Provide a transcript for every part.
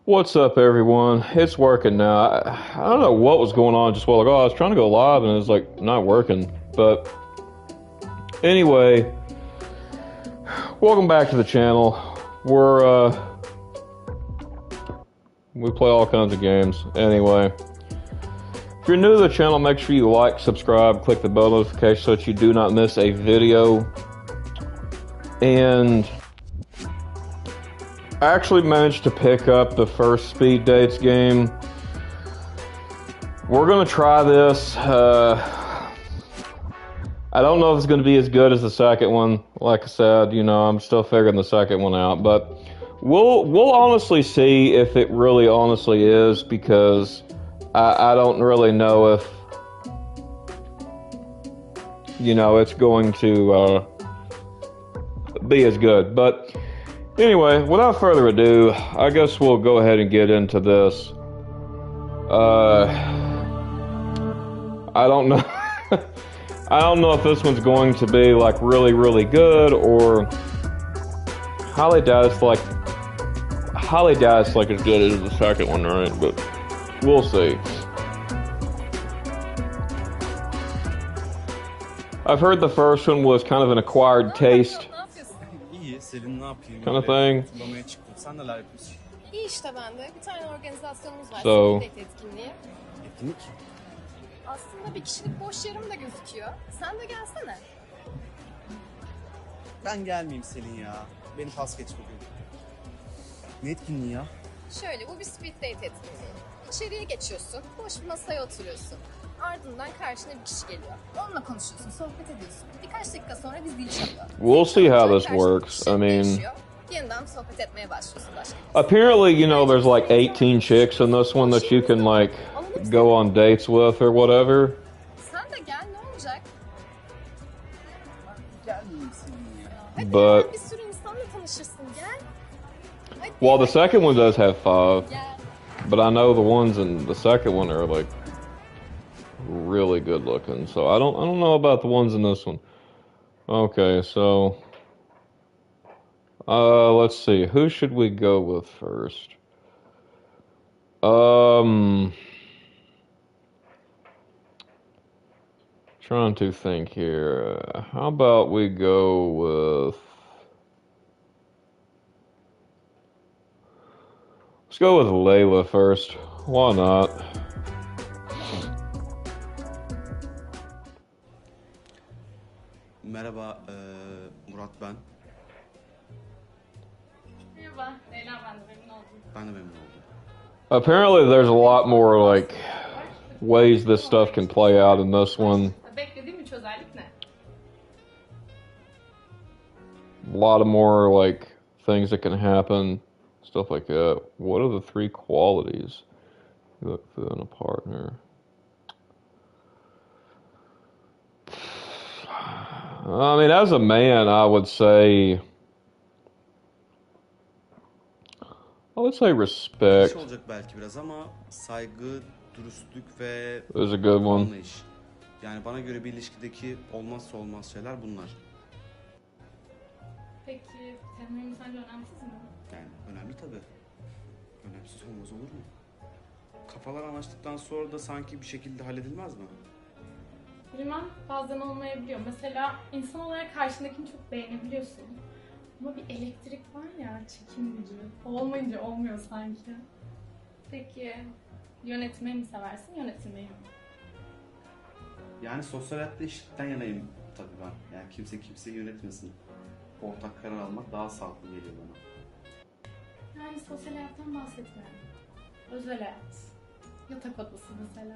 What's up, everyone? It's working now. I don't know what was going on just a while ago. I was trying to go live and it was like not working. But anyway, welcome back to the channel. We play all kinds of games. Anyway, if you're new to the channel, make sure you like, subscribe, click the bell notification so that you do not miss a video. And I actually managed to pick up the first Speed Dates game. We're gonna try this. I don't know if it's gonna be as good as the second one. Like I said, I'm still figuring the second one out, but we'll honestly see if it really honestly is, because I don't really know if it's going to be as good. But anyway, without further ado, I guess we'll go ahead and get into this. I don't know. I don't know if this one's going to be like really, really good, or highly doubt it's like as good as the second one, right? But we'll see. I've heard the first one was kind of an acquired taste kind of thing. İyi işte ben de. Bir tane organizasyonumuz var. So, Etkinliği. Etkinlik? Aslında bir kişilik boş yarım da gözüküyor. Sen de gelsene. Ben gelmeyeyim Selin ya. Beni pas geç bugün. Ne etkinliği ya? Şöyle, bu bir speed date etkinliği. İçeriye geçiyorsun, boş bir masaya oturuyorsun. Ardından karşına bir kişi geliyor. Onunla konuşuyorsun, sohbet ediyorsun. Birkaç dakika sonra bir zil çalıyor. We'll see how this works. I mean, yeniden sohbet etmeye başlıyorsun başka. Apparently, there's like 18 chicks in this one that you can like go on dates with or whatever. Sen de gel, ne olacak? Gelmeyeyim Selin ya. Hadi But bir sürü insanla tanışırsın, gel. Hadi, well, the second one does have 5, gel. but I know the ones in the second one are like really good looking. So I don't know about the ones in this one. Okay, so let's see. Who should we go with first? Trying to think here. How about we go with... Let's go with Layla first. Why not? Merhaba, Murat ben. Merhaba, Leyla, ben de memnun oldum. Ben de memnun oldum. Apparently there's a lot more like ways this stuff can play out in this one. Beklediğim üç özellik ne? A lot of more like things that can happen, stuff like that. What are the 3 qualities you look for in a partner? I mean, as a man, I would say respect Klişe olacak belki biraz ama saygı, dürüstlük ve is a good one. anlayış. Yani bana göre bir ilişkideki olmazsa olmaz şeyler bunlar. Peki, temel sence önemsiz mi? Yani önemli tabii. Önemsiz olmaz olur mu? Kafalar anlaştıktan sonra da sanki bir şekilde halledilmez mi? Bilmem, bazen olmayabiliyor. Mesela insan olarak karşındakini çok beğenebiliyorsun. Ama bir elektrik var ya, çekim gücü. Olmayınca olmuyor sanki. Peki, yönetmeyi mi seversin, yönetilmeyi mi? Yani sosyal hayatta eşitlikten yanayım tabii ben. Yani kimse kimseyi yönetmesin. Ortak karar almak daha sağlıklı geliyor bana. Yani sosyal hayattan bahsetmiyorum. Özel hayat. Yatak odası mesela.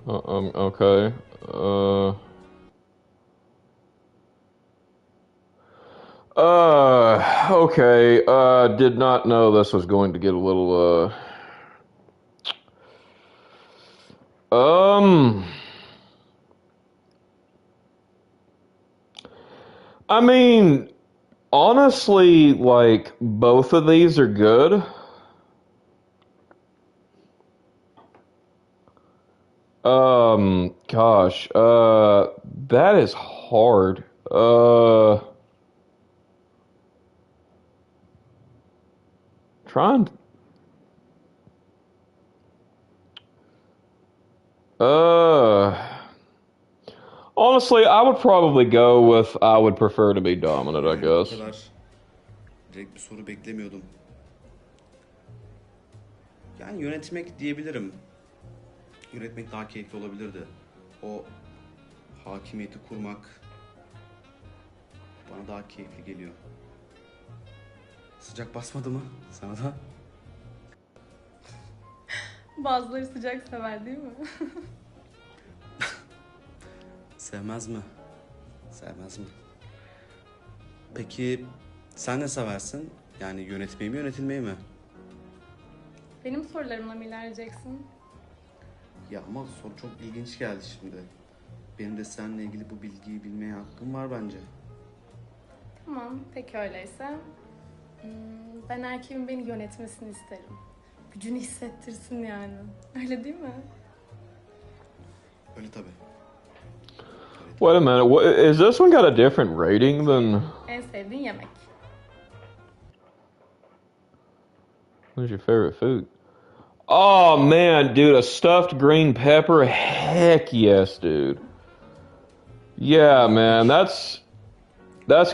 Okay. Okay. Did not know this was going to get a little, I mean, honestly, like, both of these are good. Gosh, that is hard. Trying. Uh, Honestly, I would probably go with I would prefer to be dominant, I Yani bu guess. kadar direkt bir soru beklemiyordum. Yani yönetmek diyebilirim. Yönetmek daha keyifli olabilirdi. O hakimiyeti kurmak bana daha keyifli geliyor. Sıcak basmadı mı sana da? Bazıları sıcak sever değil mi? Sevmez mi? Sevmez mi? Peki sen ne seversin? Yani yönetmeyi mi yönetilmeyi mi? Benim sorularımla mı ilerleyeceksin? Ya ama soru çok ilginç geldi şimdi. Benim de seninle ilgili bu bilgiyi bilmeye hakkım var bence. Tamam, peki öyleyse. Ben erkeğin beni yönetmesini isterim. Gücünü hissettirsin yani. Öyle değil mi? Öyle tabii. Wait a minute, is this one got a different rating than? En sevdiğin yemek. What's your favorite food? Oh man, dude, a stuffed green pepper? Heck yes, dude. Yeah, man, that's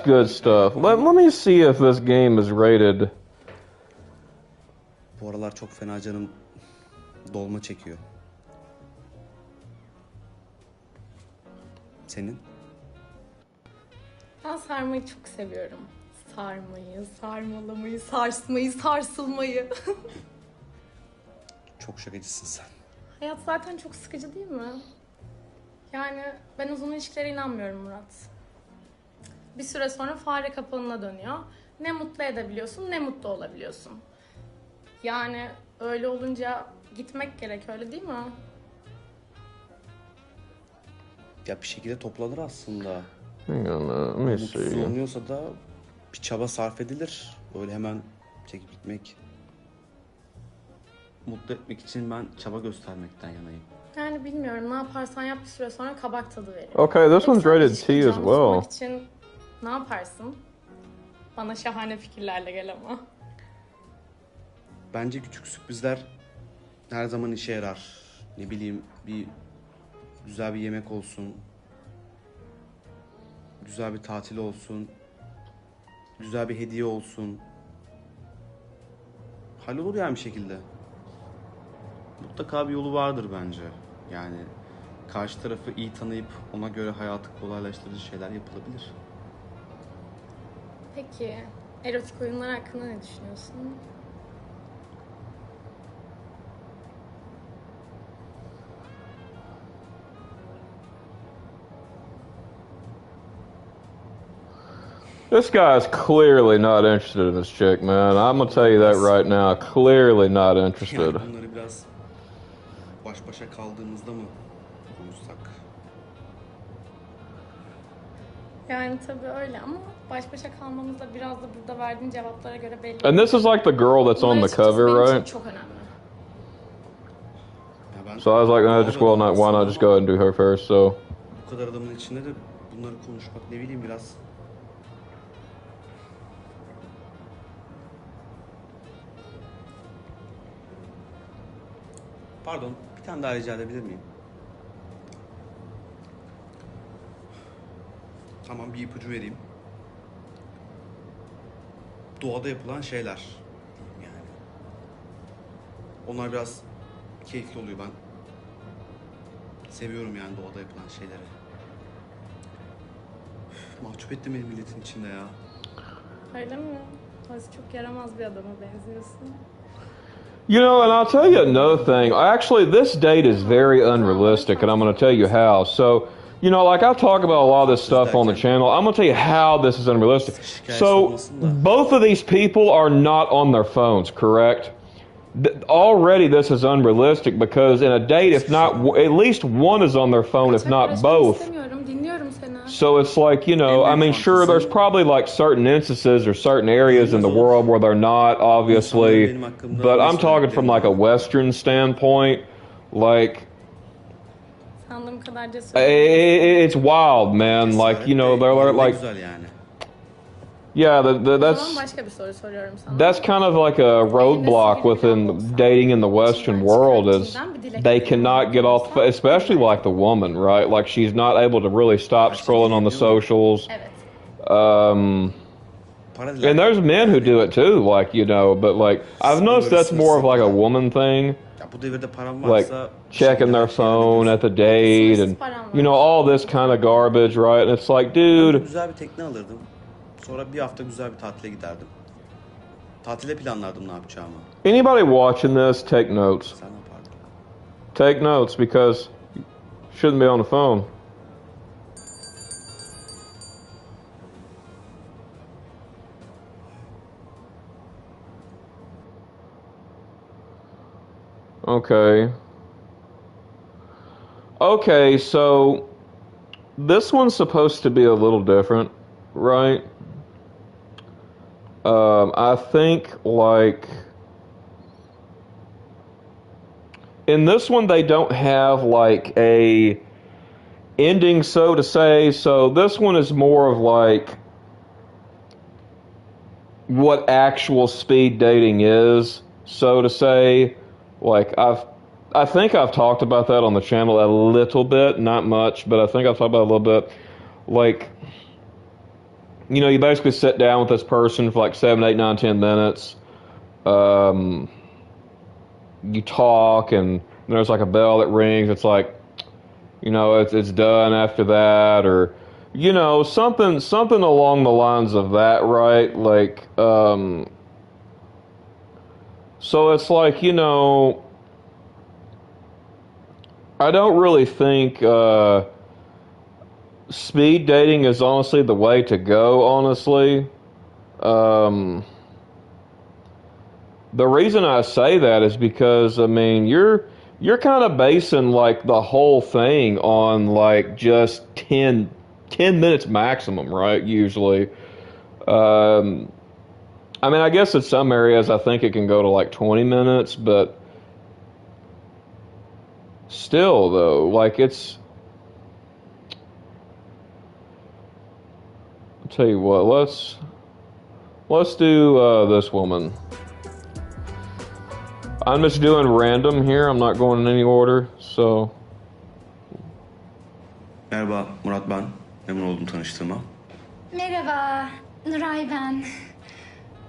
good stuff. Let me see if this game is rated. Bu aralar çok fena canım dolma çekiyor. Senin? Ben sarmayı çok seviyorum. Sarmayı, sarmalamayı, sarsmayı, sarsılmayı. Çok şakacısın sen. Hayat zaten çok sıkıcı değil mi? Yani ben uzun ilişkilere inanmıyorum Murat. Bir süre sonra fare kapanına dönüyor. Ne mutlu edebiliyorsun ne mutlu olabiliyorsun. Yani öyle olunca gitmek gerek, öyle değil mi? Ya bir şekilde toplanır aslında. Hang on, let me Mutsuz see. oluyorsa da bir çaba sarf edilir. Öyle hemen çekip gitmek. Mutlu etmek için ben çaba göstermekten yanayım. Yani bilmiyorum, ne yaparsan yap bir süre sonra kabak tadı veriyor. Okay, this Peki one's sen rated ilişki T as canlı well. tutmak için ne yaparsın? Bana şahane fikirlerle gel ama. Bence küçük sürprizler her zaman işe yarar. Ne bileyim bir güzel bir yemek olsun. Güzel bir tatil olsun. Güzel bir hediye olsun. Hallolur yani bir şekilde. Mutlaka bir yolu vardır bence. Yani karşı tarafı iyi tanıyıp ona göre hayatı kolaylaştırıcı şeyler yapılabilir. Peki, erotik oyunlar hakkında ne düşünüyorsun? This guy's clearly not interested in this chick, man. I'm gonna tell you that right now. Clearly not interested. Yani bunları biraz baş başa kaldığımızda mı konuşsak? Yani tabii öyle ama baş başa kalmamız da biraz da burada verdiğin cevaplara göre belli. And this is like the girl that's on Bunlar the açıkçası cover, benim için right? çok önemli. Ya ben So I was like, nah, just well, not why not just go ahead and do her first? So bu kadar adamın içinde de bunları konuşmak ne bileyim biraz. Pardon, bir tane daha rica edebilir miyim? Tamam, bir ipucu vereyim. Doğada yapılan şeyler. Yani. Onlar biraz keyifli oluyor, ben seviyorum yani doğada yapılan şeyleri. Mahcup ettim beni milletin içinde ya. Öyle mi? Oysa çok yaramaz bir adama benziyorsun. you know, and I'll tell you another thing. Actually, this date is very unrealistic, and I'm gonna tell you how. So, you know, like I talk about a lot of this stuff on the channel. I'm gonna tell you how this is unrealistic. So, both of these people are not on their phones, correct? Already this is unrealistic because in a date, if not, at least one is on their phone, if not both. İstemiyorum, dinliyorum seni. So it's like, you know, I mean, sure, there's probably like certain instances or certain areas in the world where they're not, obviously, but I'm talking from like a Western standpoint. Like, sandığım kadar cesur. It's wild, man. Like, you know, they're Ne like, güzel yani. yeah, O zaman that's başka bir soru soruyorum sana. that's kind of like a roadblock within dating in the Western world is they cannot get off, especially like the woman, right? Like she's not able to really stop scrolling on the socials. Evet. Para And dilerken there's men who yani, do it too, like, you know, but like I've noticed that's more of like a woman thing, ya bu devirde param like varsa checking their phone at the date and you know all this kind of garbage, right? And it's like, Ben de dude, güzel bir tekne alırdım. Sonra bir hafta güzel bir tatile giderdim. Tatile planlardım ne yapacağımı. anybody watching this, take notes. Sen ne yapardın? Take notes because you shouldn't be on the phone. Okay. Okay, so this one's supposed to be a little different, right? I think like in this one they don't have like a ending, so to say. So this one is more of like what actual speed dating is, so to say. Like I think I've talked about that on the channel a little bit, not much, but I think I've talked about it a little bit. Like, you know, you basically sit down with this person for like 7, 8, 9, 10 minutes. You talk, and there's like a bell that rings. It's like, you know, it's done after that, or you know, something along the lines of that, right? Like, so it's like, you know, I don't really think speed dating is honestly the way to go, honestly. The reason I say that is because, I mean, you're kind of basing like the whole thing on like just 10 minutes maximum, right? Usually. I mean, I guess in some areas I think it can go to like 20 minutes, but still though, like it's, I'll tell you what, let's do this woman. I'm just doing random here. I'm not going in any order, so. Merhaba Murat ben. Memnun oldum tanıştığıma. Merhaba, Nuray ben.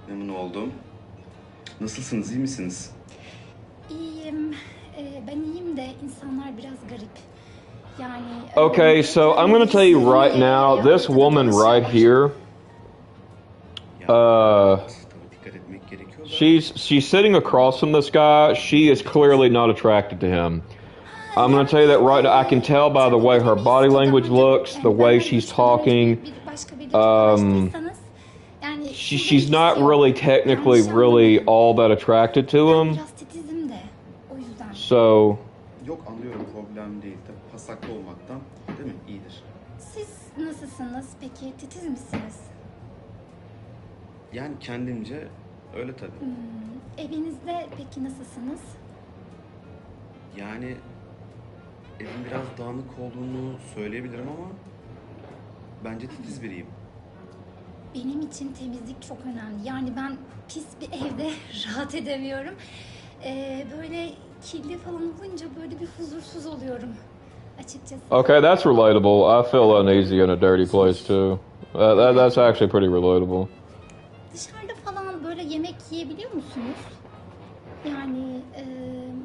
Memnun oldum. Nasılsınız, iyi misiniz? İyiyim. Ben iyiyim de insanlar biraz garip. Yani... Okay, so I'm going to tell you right now, this woman right here, Tabii dikkat etmek gerekiyor da. she's sitting across from this guy. She is clearly not attracted to him. I'm going to tell you that right now. I can tell by the way her body language looks, the way she's talking. She's not really technically really all that attracted to him. Biraz titizim de, o yüzden. So, Yok anlıyorum problem değil. Tabii pasaklı olmaktan değil mi? İyidir. Siz nasılsınız peki? Titiz misiniz? Yani kendimce öyle tabii. Evinizde peki nasılsınız? Yani evin biraz dağınık olduğunu söyleyebilirim ama bence titiz biriyim. Benim için temizlik çok önemli. Yani ben pis bir evde rahat edemiyorum. Böyle kirli falan olunca böyle bir huzursuz oluyorum açıkçası. okay, that's relatable. I feel uneasy in a dirty place too. That's actually pretty relatable. Dışarıda falan böyle yemek yiyebiliyor musunuz? Yani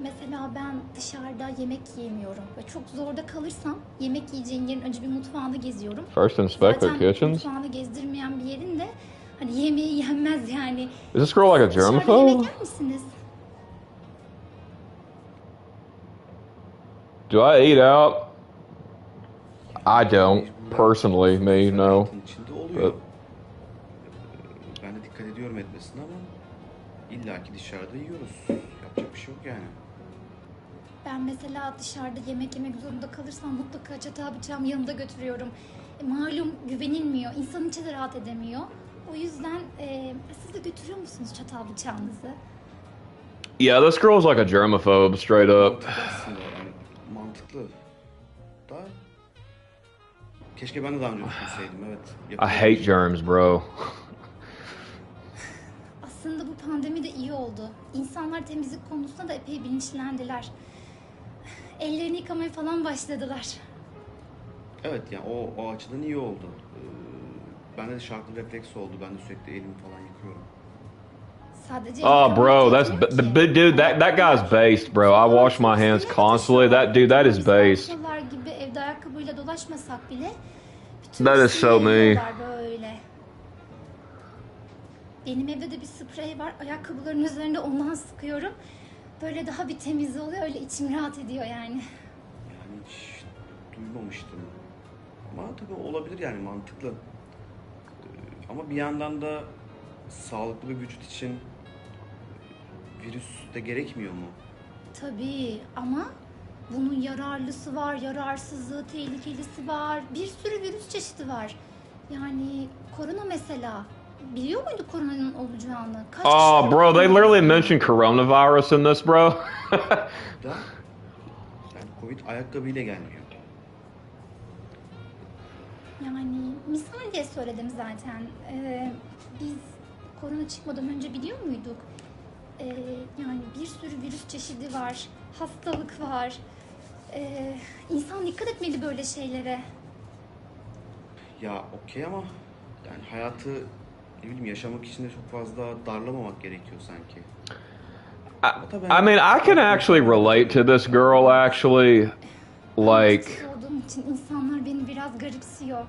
mesela ben dışarıda yemek yiyemiyorum. Ve çok zorda kalırsam yemek yiyeceğin yerin önce bir mutfağını geziyorum. First inspect their Zaten kitchens. mutfağını gezdirmeyen bir yerin de hani yemeği yenmez yani. Is this girl like a Dışarıda yemek germaphobe? yer misiniz? Do I eat out? I don't personally. Me, no. Hayatın içinde oluyor. Ben de dikkat ediyorum etmesine ama illaki dışarıda yiyoruz. Yapacak bir şey yok yani. Ben mesela dışarıda yemek yemek zorunda kalırsam mutlaka çatal bıçağımı yanımda götürüyorum. Malum güvenilmiyor, insan içi de rahat edemiyor. O yüzden siz de götürüyor musunuz çatal bıçağınızı? Yeah, this girl's like a germaphobe, straight up. Mantıklı aslında yani mantıklı. hatta. Keşke ben de daha önce düşünseydim, evet. I hate germs, bro. Aslında bu pandemi de iyi oldu. İnsanlar temizlik konusunda da epey bilinçlendiler. Ellerini yıkamaya falan başladılar. Evet, yani o açıdan iyi oldu. Bende de şarkı refleks oldu. Ben de sürekli elimi falan yıkıyorum. Sadece Oh, bro, yıkamak that's yetmiyor the ki. dude. That guy's based, bro. I wash my hands constantly. That is based. Biz gibi evde ayakkabıyla dolaşmasak bile bütün That is so pisliği me. yiyorlar böyle. Benim evde de bir sprey var. Ayakkabıların üzerinde ondan sıkıyorum. Böyle daha bir temiz oluyor. Öyle içim rahat ediyor yani. Yani hiç duymamıştım. Ama tabii olabilir, yani mantıklı. Ama bir yandan da sağlıklı bir vücut için virüs de gerekmiyor mu? Tabii ama bunun yararlısı var, yararsızlığı, tehlikelisi var. Bir sürü virüs çeşidi var. Yani korona mesela. Biliyor muydu koronanın olacağını? Kaç Oh, kişi bro, they öldü? literally mentioned coronavirus in this, bro. Da yani Covid ayakkabıyla gelmiyor. Yani misal diye söyledim zaten. Biz korona çıkmadan önce biliyor muyduk? Yani bir sürü virüs çeşidi var, hastalık var. İnsan dikkat etmeli böyle şeylere. Ya okey ama yani hayatı ne bileyim yaşamak için de çok fazla darlamamak gerekiyor sanki. I mean, I can actually relate to this girl. Actually, like. Açık olduğum için insanlar beni biraz garipsiyor.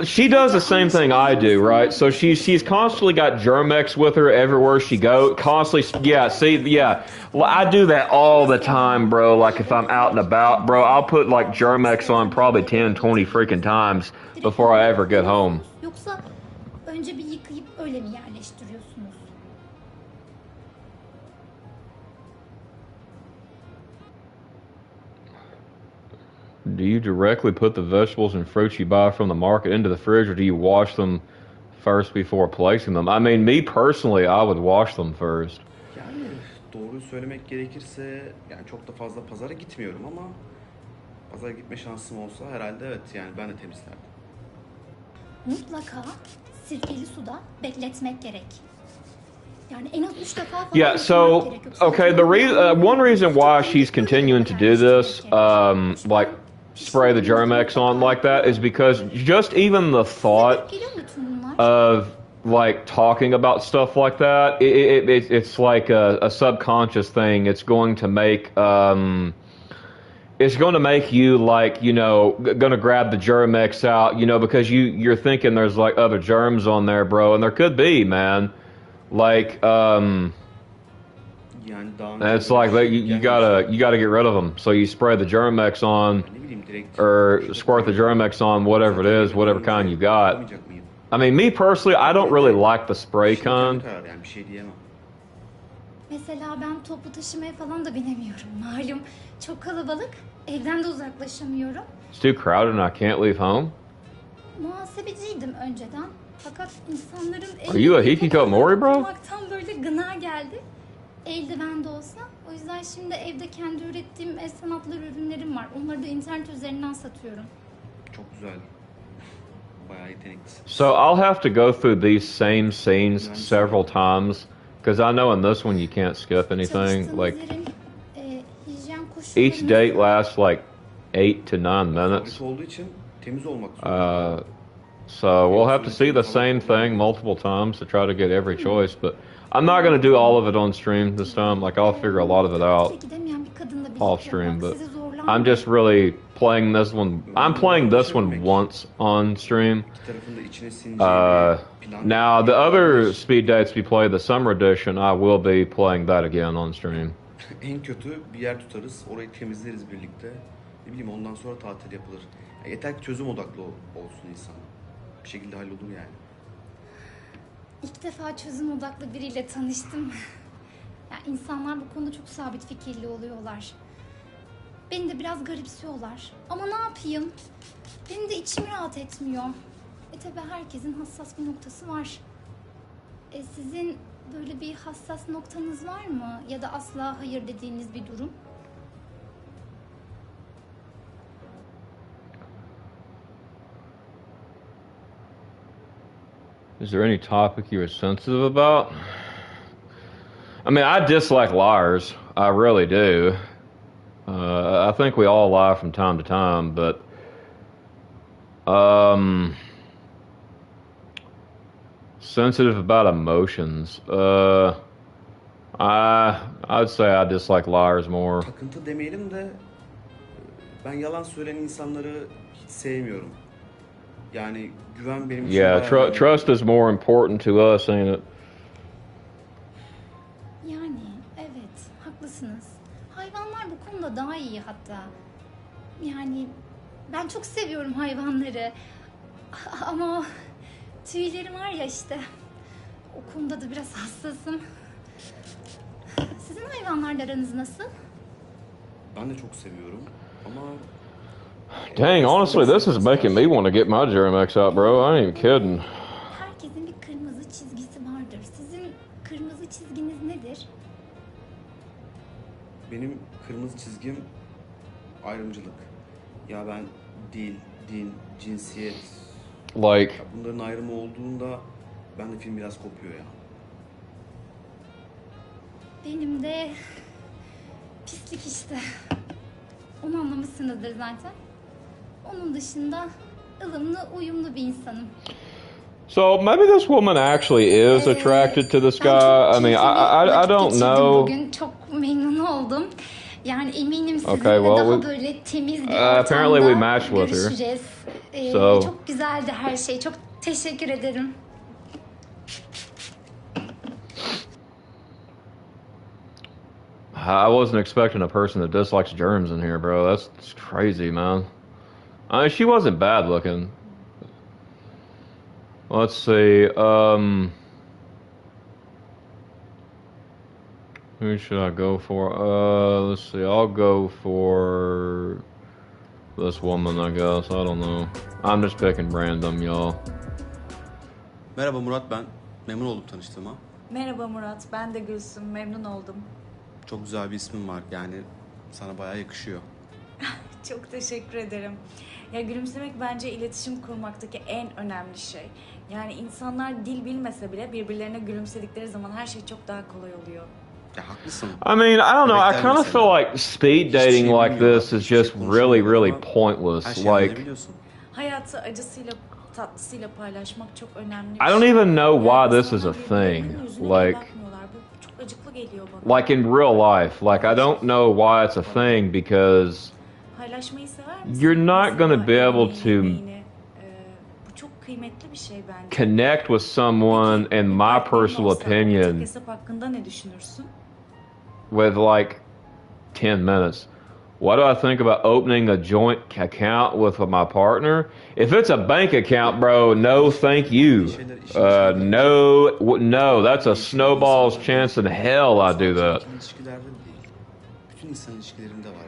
She does the same thing I do, right? So she's constantly got Germex with her everywhere she goes. Constantly, yeah. See, yeah. I do that all the time, bro. Like if I'm out and about, bro, I'll put like Germex on probably 10, 20 freaking times before I ever get home. Yoksa önce bir yıkayıp öyle mi yerleştiriyorsunuz? Do you directly put the vegetables and fruits you buy from the market into the fridge, or do you wash them first before placing them? I mean, me personally, I would wash them first. Yani doğruyu söylemek gerekirse yani çok da fazla pazara gitmiyorum ama pazara gitme şansım olsa herhalde evet, yani ben de temizlerdim. Mutlaka sirkeli suda bekletmek gerek. Yani en az 3 defa falan Yeah, so, yıkamak gerek. Yoksa okay, one reason why she's continuing to do this, like, spray the Germex on like that, is because just even the thought Geliyor mu tüm bunlar? of, like, talking about stuff like that, it's like a subconscious thing. It's going to make, it's going to make you, like, you know, going to grab the Germex out, you know, because you're thinking there's, like, other germs on there, bro, and there could be, man. Like, Yani daha önce and it's böyle like bir that. şey You gelmemişti. gotta get rid of them. So you spray the Germex on, Ne bileyim direkt or işte squirt the Germex on whatever it is, whatever kind you got. yapamayacak mıyım? I mean, me personally, I don't really like the spray Şimdi kendi kind. kararı, yani bir şey diyemem. Mesela ben toplu taşımaya falan da binemiyorum. Malum çok kalabalık. Evden de uzaklaşamıyorum. It's too crowded and I can't leave home. Muhasebeciydim önceden. Fakat insanların Are you a hikikomori, bro? yapmaktan böyle gına geldi. Eldiven de olsa. O yüzden şimdi evde kendi ürettiğim el sanatları ürünlerim var. Onları da internet üzerinden satıyorum. Çok güzel. Bayağı yeteneklisin. So I'll have to go through these same scenes several times because I know in this one you can't skip anything. Çalıştığınız Like yerin hijyen koşulları each date lasts like 8 to 9 minutes. Fabrik olduğu için temiz olmak zorunda. So we'll have to see the same thing multiple times to try to get every choice, but I'm not going to do all of it on stream this time. Like I'll figure a lot of it out gidemeyen bir kadınla birlikte off stream, olmak but sizi zorlar I'm mı? just really playing this one. I'm playing this one once on stream. İki tarafın da içine sineceği bir plan. Now the other speed dates we play, the summer edition, I will be playing that again on stream. En kötü bir yer tutarız, orayı temizleriz birlikte. Ne bileyim ondan sonra tatil yapılır. Ya yeter ki çözüm odaklı olsun insan. Bir şekilde hallolur yani. İlk defa çözüm odaklı biriyle tanıştım. Ya insanlar bu konuda çok sabit fikirli oluyorlar. Beni de biraz garipsiyorlar. Ama ne yapayım? Benim de içim rahat etmiyor. Tabii herkesin hassas bir noktası var. Sizin böyle bir hassas noktanız var mı? Ya da asla hayır dediğiniz bir durum? Is there any topic you are sensitive about? I mean, I dislike liars. I really do. I think we all lie from time to time, but sensitive about emotions. I'd say I dislike liars more. Takıntı demeyelim de ben yalan söyleyen insanları hiç sevmiyorum. Yani güven benim için Yeah, bayağı önemli. trust is more important to us, ain't it? Yani evet, haklısınız. Hayvanlar bu konuda daha iyi hatta. Yani ben çok seviyorum hayvanları. Ama tüyleri var ya işte. O konuda da biraz hassasım. Sizin hayvanlarla aranız nasıl? Ben de çok seviyorum ama Dang, honestly, this is making me want to get my Germex out, bro. I ain't even kidding. Herkesin bir kırmızı çizgisi vardır. Sizin kırmızı çizginiz nedir? benim kırmızı çizgim ayrımcılık. Ya ben dil, din, cinsiyet, Like, ya bunların ayrımı olduğunda ben de film biraz kopuyor ya. Benim de pislik işte. Onu anlamışsınızdır zaten. Onun dışında ılımlı, uyumlu bir insanım. so maybe this woman actually is attracted to this Ben guy. çok I mean, keyifli bir I vakit don't geçirdim know. Bugün çok memnun oldum. Yani eminim sizinle Okay, well, daha we- böyle temiz bir apparently we ortamda matched with her. görüşeceğiz. So- Çok güzeldi her şey. Çok teşekkür ederim. I wasn't expecting a person that dislikes germs in here, bro. That's crazy, man. I mean, she wasn't bad looking. Let's see. Who should I go for? Let's see. I'll go for this woman, I guess. I don't know. I'm just picking random, y'all. Merhaba Murat ben. Memnun oldum tanıştığıma. Merhaba Murat, ben de Gülsüm, memnun oldum. Çok güzel bir ismin var. Yani sana bayağı yakışıyor. Çok teşekkür ederim. Ya gülümsemek bence iletişim kurmaktaki en önemli şey. Yani insanlar dil bilmese bile birbirlerine gülümsedikleri zaman her şey çok daha kolay oluyor. Ya haklısın. I mean, I don't know. I Bebekler kind of mesela. feel like speed dating Hiçbir şey like bilmiyorlar, this is hiçbir şey just really, konuşmuyorlar really ama Her pointless. şeyi Like, anlayabiliyorsun. Hayatı acısıyla, tatlısıyla paylaşmak çok önemli. I don't even know why this is a İnsanlar birbirlerinin thing. yüzüne Like, bakmıyorlar. Bu çok acıklı geliyor bana. like in real life. Like, I don't know why it's a thing because Paylaşmayı sever misin? you're not gonna be able to Yemeğini, bu çok kıymetli bir şey bence. connect with someone, in my Partnerin personal olsa ortak opinion, hesap hakkında ne düşünürsün? with like 10 minutes. What do I think about opening a joint account with my partner? If it's a bank account, bro, no, thank you. No, that's a snowball's chance in hell I do that. İkili ilişkilerde de değil. Bütün insan ilişkilerinde var.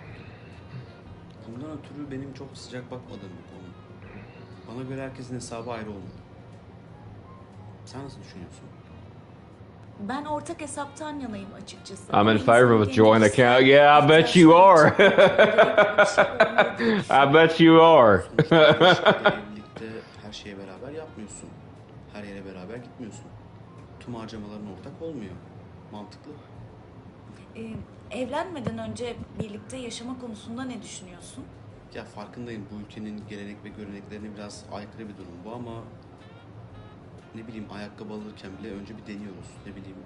Bundan ötürü benim çok sıcak bakmadığım bir konu. Bana göre herkesin hesabı ayrı olmalı. Sen nasıl düşünüyorsun? Ben ortak hesaptan yanayım açıkçası. I'm in Ama favor of a insanın joint kendi account. Yeah, I bet you are. I bet you are. Sonuçta evlilikte her şeye beraber yapmıyorsun. Her yere beraber gitmiyorsun. Tüm harcamaların ortak olmuyor. Mantıklı. Evlenmeden önce birlikte yaşama konusunda ne düşünüyorsun? Ya farkındayım bu ülkenin gelenek ve göreneklerine biraz aykırı bir durum bu ama ne bileyim ayakkabı alırken bile önce bir deniyoruz. Ne bileyim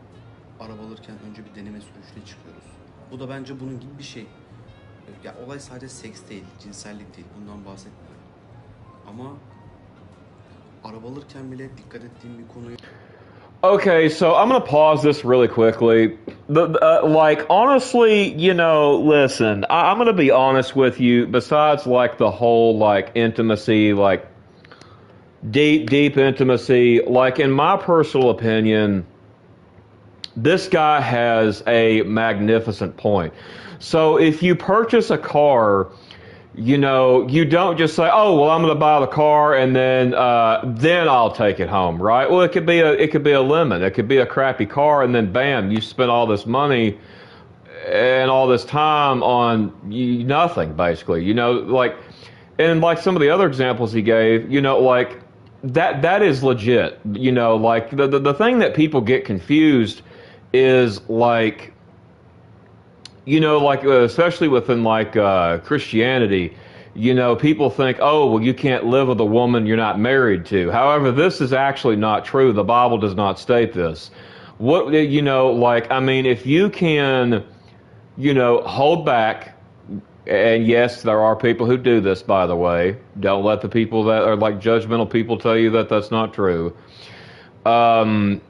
araba alırken önce bir deneme sürüşüne çıkıyoruz. Bu da bence bunun gibi bir şey. Ya olay sadece seks değil, cinsellik değil. Bundan bahsetmiyorum. Ama araba alırken bile dikkat ettiğim bir konuyu Okay, so I'm gonna pause this really quickly. Like, honestly, you know, listen, I'm gonna be honest with you. Besides, like, the whole, like, intimacy, like, deep intimacy, like, in my personal opinion, this guy has a magnificent point. So if you purchase a car, you know, you don't just say, "Oh, well, I'm going to buy the car and then I'll take it home," right? Well, it could be a lemon, it could be a crappy car, and then bam, you spend all this money and all this time on nothing, basically. You know, like, and like some of the other examples he gave, you know, like that is legit. You know, like the thing that people get confused is like, you know, like especially within like Christianity, you know, people think, oh, well, you can't live with a woman you're not married to. However, this is actually not true. The Bible does not state this. What, you know, like, I mean, if you can, you know, hold back, and yes, there are people who do this, by the way. Don't let the people that are like judgmental people tell you that that's not true. Um,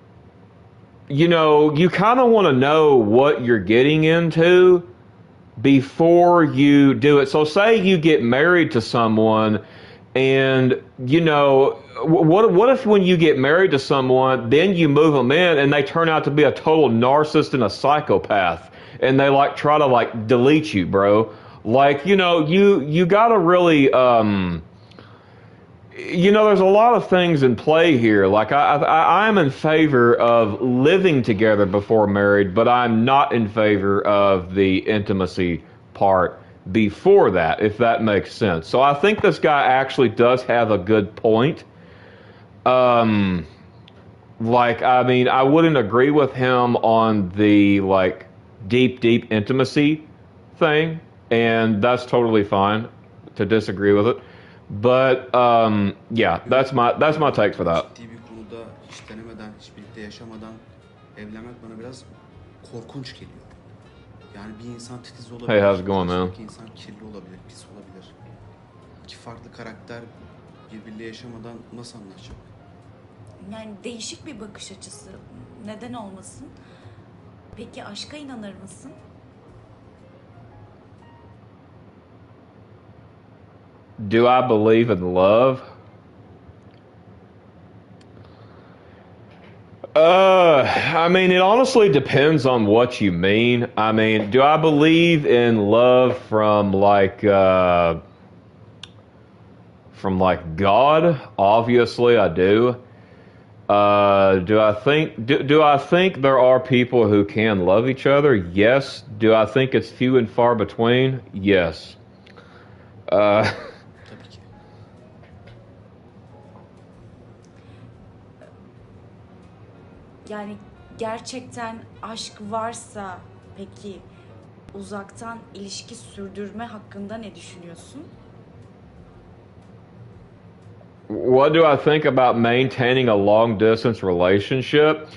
you know, you kind of want to know what you're getting into before you do it. So say you get married to someone and you know what if when you get married to someone then you move them in and they turn out to be a total narcissist and a psychopath and they like try to like delete you, bro. Like, you know, you got to really you know, there's a lot of things in play here. Like, I'm in favor of living together before married, but I'm not in favor of the intimacy part before that, if that makes sense. So I think this guy actually does have a good point. Um, like, I mean, I wouldn't agree with him on the, like, deep intimacy thing, and that's totally fine to disagree with it. But yeah, that's my take for that. Ciddi bir konuda hiç denemeden, hiç birlikte yaşamadan evlenmek bana biraz korkunç geliyor. Yani bir insan titiz olabilir, Hey, how's it going, man? karşıdaki insan kirli olabilir, pis olabilir. İki farklı karakter birbiriyle yaşamadan nasıl anlaşacak? Yani değişik bir bakış açısı. Neden olmasın? Peki aşka inanır mısın? Do I believe in love? I mean, it honestly depends on what you mean. I mean, do I believe in love from like God? Obviously, I do. Do I think there are people who can love each other? Yes. Do I think it's few and far between? Yes. Uh, Tabii ki. Yani gerçekten aşk varsa peki uzaktan ilişki sürdürme hakkında ne düşünüyorsun? What do I think about maintaining a long distance relationship?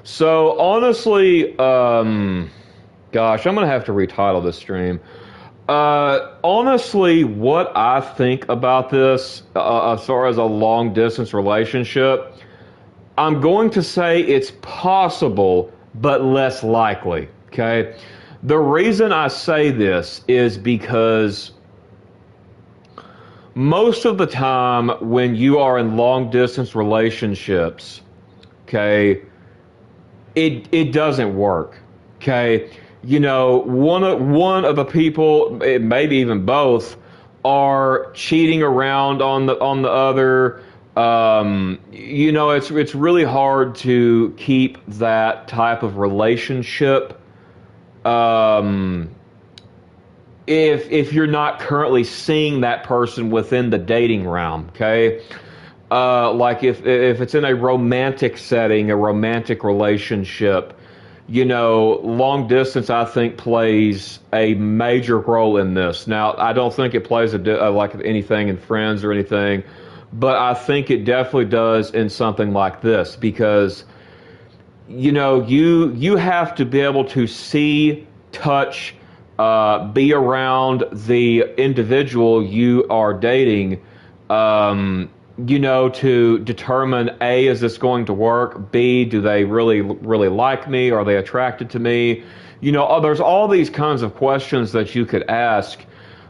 So honestly, gosh, I'm gonna have to retitle this stream. Honestly, what I think about this, as far as a long distance relationship, I'm going to say it's possible, but less likely. Okay. The reason I say this is because most of the time when you are in long distance relationships, okay, it doesn't work. Okay. You know, one of the people, maybe even both, are cheating around on the other. You know, it's really hard to keep that type of relationship if you're not currently seeing that person within the dating realm. Okay, like if it's in a romantic setting, a romantic relationship, you know, long distance I think plays a major role in this. Now, I don't think it plays like anything in Friends or anything. But I think it definitely does in something like this because, you know, you have to be able to see, touch, be around the individual you are dating, you know, to determine A, is this going to work? B, do they really like me? Are they attracted to me? You know, there's all these kinds of questions that you could ask.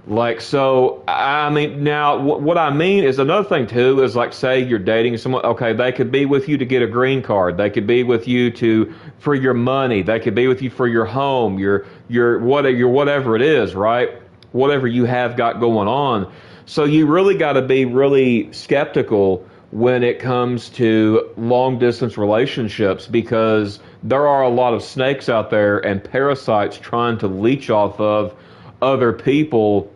Like, so, I mean, now, what I mean is another thing, too, is like, say you're dating someone, okay, they could be with you to get a green card. They could be with you for your money. They could be with you for your home, your whatever it is, right? Whatever you have got going on. So you really got to be really skeptical when it comes to long distance relationships because there are a lot of snakes out there and parasites trying to leech off of other people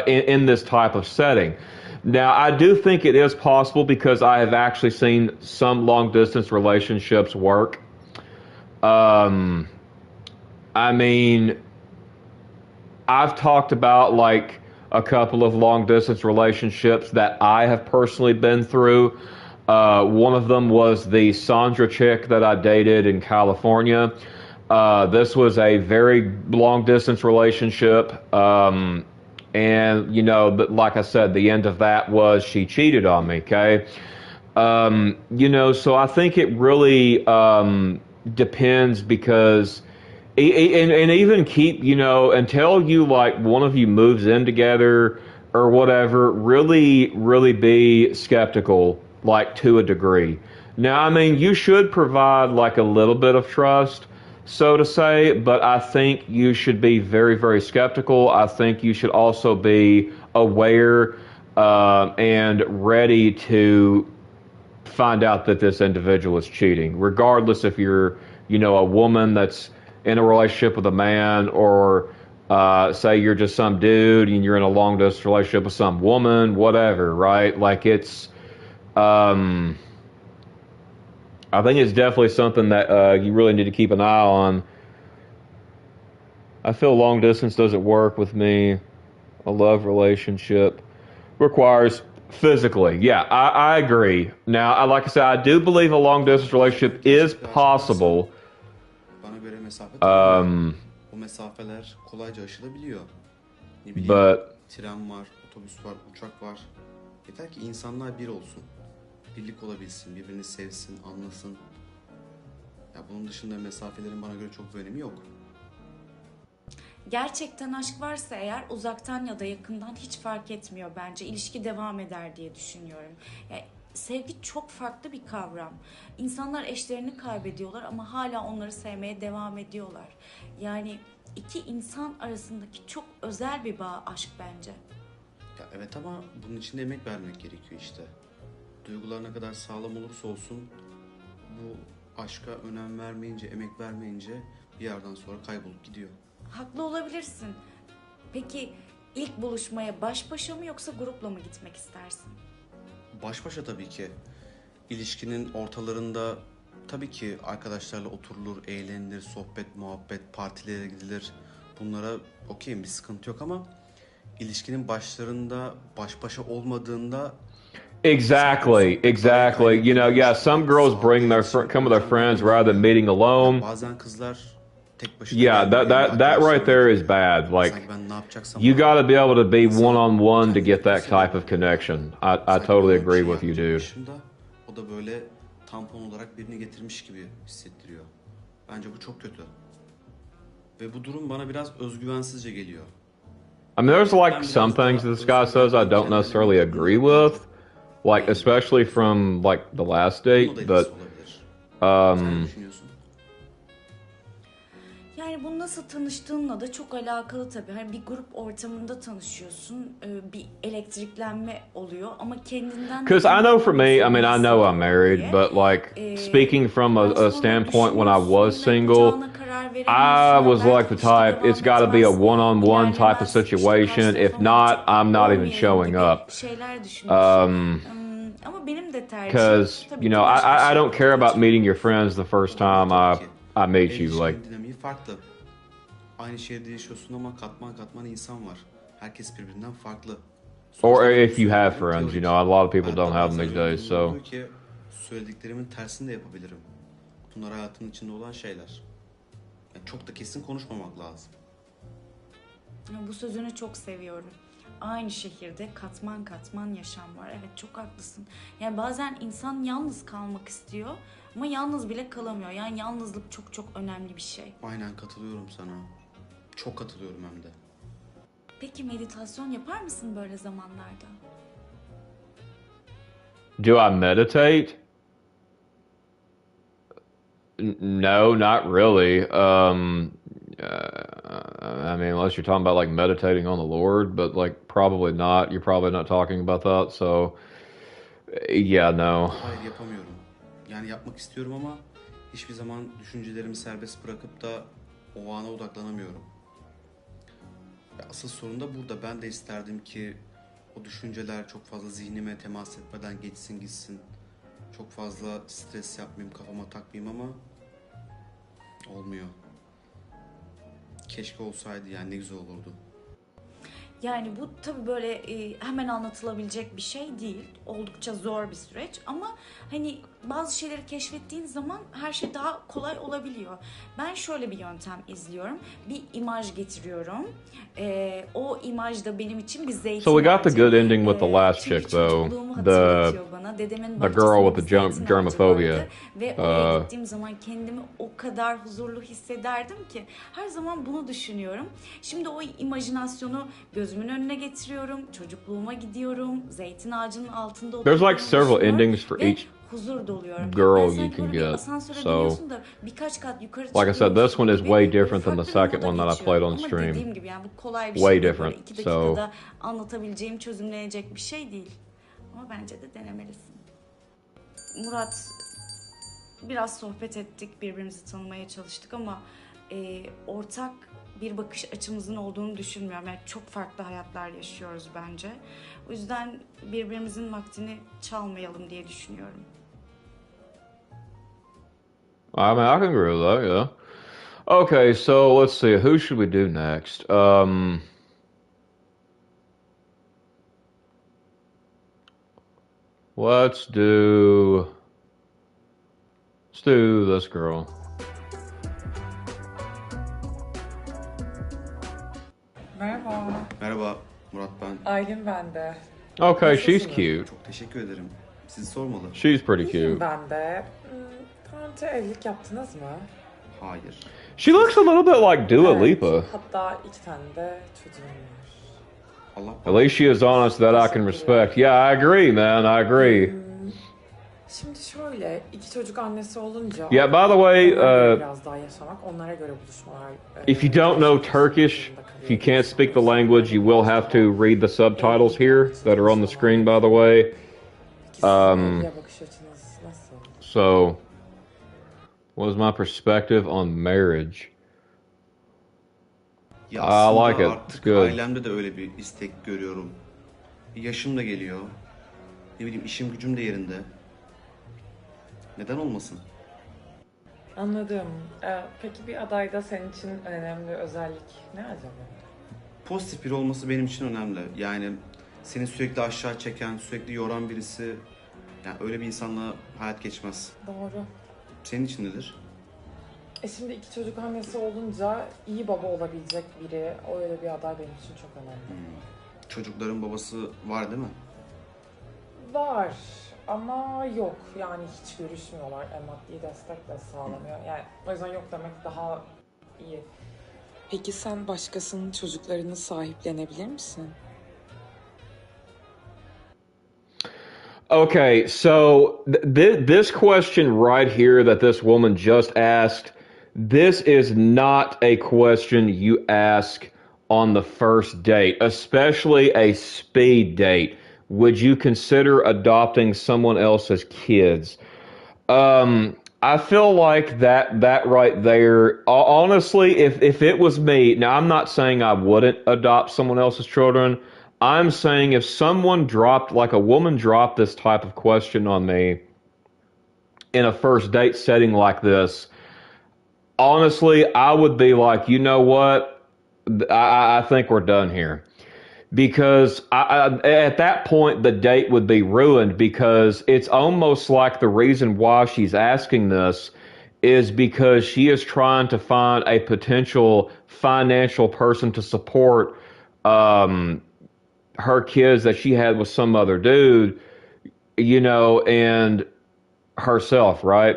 in this type of setting. Now, I do think it is possible because I have actually seen some long distance relationships work. Um, I mean, I've talked about like a couple of long distance relationships that I have personally been through. One of them was the Sandra chick that I dated in California. This was a very long distance relationship. And, you know, but like I said, the end of that was she cheated on me, okay? You know, so I think it really depends because and even keep, you know, until you like one of you moves in together or whatever, really be skeptical, like to a degree. Now, I mean, you should provide like a little bit of trust, so to say, but I think you should be very skeptical. I think you should also be aware and ready to find out that this individual is cheating, regardless if you're, you know, a woman that's in a relationship with a man, or say you're just some dude and you're in a long distance relationship with some woman, whatever, right? Like it's, I think it's definitely something that you really need to keep an eye on. I feel long distance doesn't work with me. A love relationship requires physically. Yeah, I agree. Now, like I said, I do believe a long distance relationship is possible. Bana göre mesafe tanımıyor. O mesafeler kolayca aşılabiliyor. Ne bileyim, But tren var, otobüs var, uçak var. Yeter ki insanlar bir olsun. Birlik olabilsin, birbirini sevsin, anlasın. Ya bunun dışında mesafelerin bana göre çok bir önemi yok. Gerçekten aşk varsa eğer uzaktan ya da yakından hiç fark etmiyor bence. İlişki devam eder diye düşünüyorum. Yani sevgi çok farklı bir kavram. İnsanlar eşlerini kaybediyorlar ama hala onları sevmeye devam ediyorlar. Yani iki insan arasındaki çok özel bir bağ aşk bence. Ya evet ama bunun için de emek vermek gerekiyor işte. Duygular ne kadar sağlam olursa olsun bu aşka önem vermeyince, emek vermeyince bir yerden sonra kaybolup gidiyor. Haklı olabilirsin. Peki ilk buluşmaya baş başa mı yoksa grupla mı gitmek istersin? Baş başa tabii ki. İlişkinin ortalarında tabii ki arkadaşlarla oturulur, eğlenilir, sohbet, muhabbet, partilere gidilir. Bunlara okeyim, bir sıkıntı yok ama ilişkinin başlarında baş başa olmadığında exactly. You know, yeah, some girls bring their come with their friends rather than meeting alone. bazen kızlar tek başına Yeah, that right there is bad. Like, sanki ben ne yapacaksam you got to be able to be one on one to get that type of connection. I totally agree with you, dude. O da böyle tampon olarak birini getirmiş gibi hissettiriyor. Bence bu çok kötü. Ve bu durum bana biraz özgüvensizce geliyor. I mean, there's like some things that this guy says I don't necessarily agree with, like especially from like the last date. Bunun da But etkisi olabilir. Sen ne düşünüyorsun? Yani bu nasıl tanıştığınla da çok alakalı tabii. Hani bir grup ortamında tanışıyorsun, bir elektriklenme oluyor ama kendinden... because I know for me, I mean, I know I'm married, but like speaking from a standpoint when I was single, I was like the type, it's got to be a one-on-one type of situation. If not, I'm not even showing up. Ama benim de tercihim Because, you know, I don't care about meeting your friends the first time I meet you. Like, İlişkinin dinamiği farklı. Aynı şehirde yaşıyorsun ama katman katman insan var. Herkes birbirinden farklı. or if you have friends, you know, a lot of people don't have them these days. So, Oluyor ki söylediklerimin tersini de yapabilirim. Bunlar hayatın içinde olan şeyler. Yani çok da kesin konuşmamak lazım. bu sözünü çok seviyorum. Aynı şehirde katman katman yaşam var. Evet, çok haklısın. Yani bazen insan yalnız kalmak istiyor ama yalnız bile kalamıyor. Yani yalnızlık çok çok önemli bir şey. Aynen katılıyorum sana. Çok katılıyorum hem de. Peki meditasyon yapar mısın böyle zamanlarda? do I meditate? No, not really. I mean, unless you're talking about like meditating on the Lord, but like probably not. You're probably not talking about that. So, yeah, no. Hayır yapamıyorum. Yani yapmak istiyorum ama hiçbir zaman düşüncelerimi serbest bırakıp da o ana odaklanamıyorum. Ya asıl sorun da burada. Ben de isterdim ki o düşünceler çok fazla zihnime temas etmeden geçsin gitsin. Çok fazla stres yapmayayım, kafama takmayayım ama olmuyor. Keşke olsaydı, yani ne güzel olurdu. Yani bu tabii böyle hemen anlatılabilecek bir şey değil. Oldukça zor bir süreç ama hani bazı şeyleri keşfettiğin zaman her şey daha kolay olabiliyor. Ben şöyle bir yöntem izliyorum. Bir imaj getiriyorum. O imaj da benim için bir zeytin So we got the ağacı. good ending with the last Çünkü chick, though. çocukluğumu The hatırlatıyor bana. Dedemin the girl bahçesinde with bir the zeytin ağacı germophobia. vardı. Ve oraya gittiğim zaman kendimi o kadar huzurlu hissederdim ki. Her zaman bunu düşünüyorum. Şimdi o imajinasyonu gözümün önüne getiriyorum. Çocukluğuma gidiyorum. Zeytin ağacının altında There's like oturuyorum, several düşünüyorum endings for ve each huzur doluyorum. girl Yani you sanki can böyle bir get. asansöre So, biniyorsun da birkaç kat yukarı like I said, this one is gibi way böyle different than the farklı bir second moda one that I geçiyorum. played on Ama stream. dediğim gibi yani bu kolay bir Way şey değil. Böyle different. 2 So, dakikada anlatabileceğim, çözümlenecek bir şey değil. Ama bence de denemelisin. Murat, biraz sohbet ettik, birbirimizi tanımaya çalıştık ama ortak bir bakış açımızın olduğunu düşünmüyorum. Yani çok farklı hayatlar yaşıyoruz bence. O yüzden birbirimizin vaktini çalmayalım diye düşünüyorum. I mean, I can agree with that, yeah. Okay, so let's see. Who should we do next? Let's do this girl. Merhaba, Merhaba Murat, ben. Aylin ben de. Okay, she's Nasılsınız? cute. Çok teşekkür ederim. Sizi sormalı. She's pretty İyiyim cute. ben de. Daha önce evlilik yaptınız mı? Hayır. She looks a little bit like Dua Lipa. Hatta 2 tane de çocuğum var. Allah At least she is honest that I can respect. Yeah, I agree, man. I agree. Şimdi şöyle, 2 çocuk annesi olunca... Yeah, by the way, onlara göre biraz daha yaşamak, onlara göre buluşmalar... if you don't know Turkish, if you can't speak the language, you will have to read the subtitles here that are on the screen, by the way. Sizin evliliğe bakış açınız nasıl? So, what is my perspective on marriage? Ya I aslında like it. artık It's good. ailemde de öyle bir istek görüyorum. Yaşım da geliyor. Ne bileyim, işim gücüm de yerinde. Neden olmasın? Anladım. Peki bir adayda senin için önemli özellik ne acaba? Pozitif biri olması benim için önemli. Yani seni sürekli aşağı çeken, sürekli yoran birisi... Yani öyle bir insanla hayat geçmez. Doğru. Senin için nedir? Şimdi 2 çocuk annesi olunca iyi baba olabilecek biri, öyle bir aday benim için çok önemli. Çocukların babası var değil mi? Var ama yok, yani hiç görüşmüyorlar, maddi destek de sağlamıyor. Yani o yüzden yok demek daha iyi. Peki sen başkasının çocuklarını sahiplenebilir misin? Okay, so this question right here that this woman just asked, this is not a question you ask on the first date, especially a speed date. Would you consider adopting someone else's kids? I feel like that right there, honestly, if it was me, now I'm not saying I wouldn't adopt someone else's children. I'm saying if someone dropped, like a woman dropped this type of question on me in a first date setting like this, honestly, I would be like, you know what? I think we're done here. Because at that point, the date would be ruined because it's almost like the reason why she's asking this is because she is trying to find a potential financial person to support her kids that she had with some other dude, you know, and herself, right?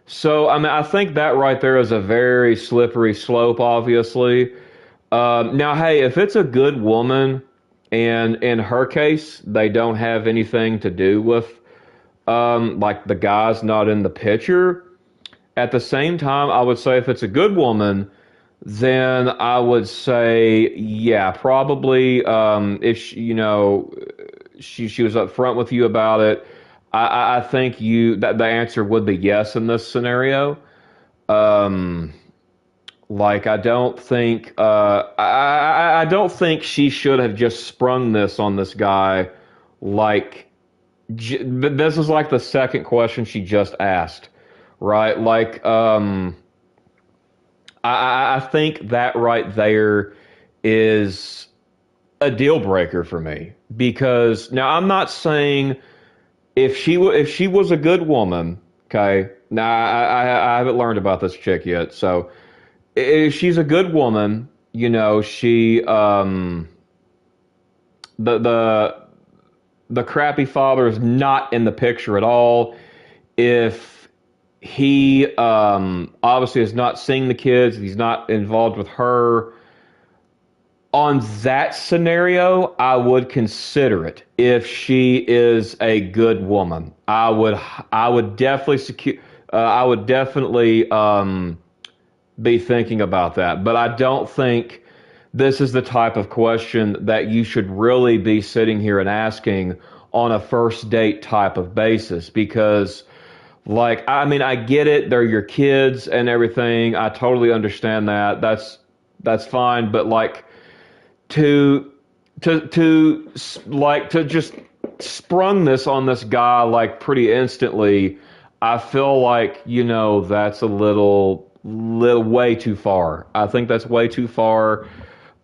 So, I mean, I think that right there is a very slippery slope, obviously. Now, hey, if it's a good woman, and in her case, they don't have anything to do with, like the guy's not in the picture. At the same time, I would say if it's a good woman, then I would say, yeah, probably, if she, you know, she was upfront with you about it, I think that the answer would be yes in this scenario. Like I don't think I don't think she should have just sprung this on this guy. Like this is like the second question she just asked, right? Like I think that right there is a deal breaker for me because now I'm not saying if she was a good woman, okay. Now I haven't learned about this chick yet, so if she's a good woman, you know, she the the the crappy father is not in the picture at all. If he obviously is not seeing the kids, he's not involved with her. On that scenario, I would consider it. If she is a good woman, I would definitely I would definitely be thinking about that. But I don't think this is the type of question that you should really be sitting here and asking on a first date type of basis because like I mean I get it, they're your kids and everything. I totally understand that. That's fine, but like to to just sprung this on this guy like pretty instantly, I feel like, you know, that's a little way too far. I think that's way too far.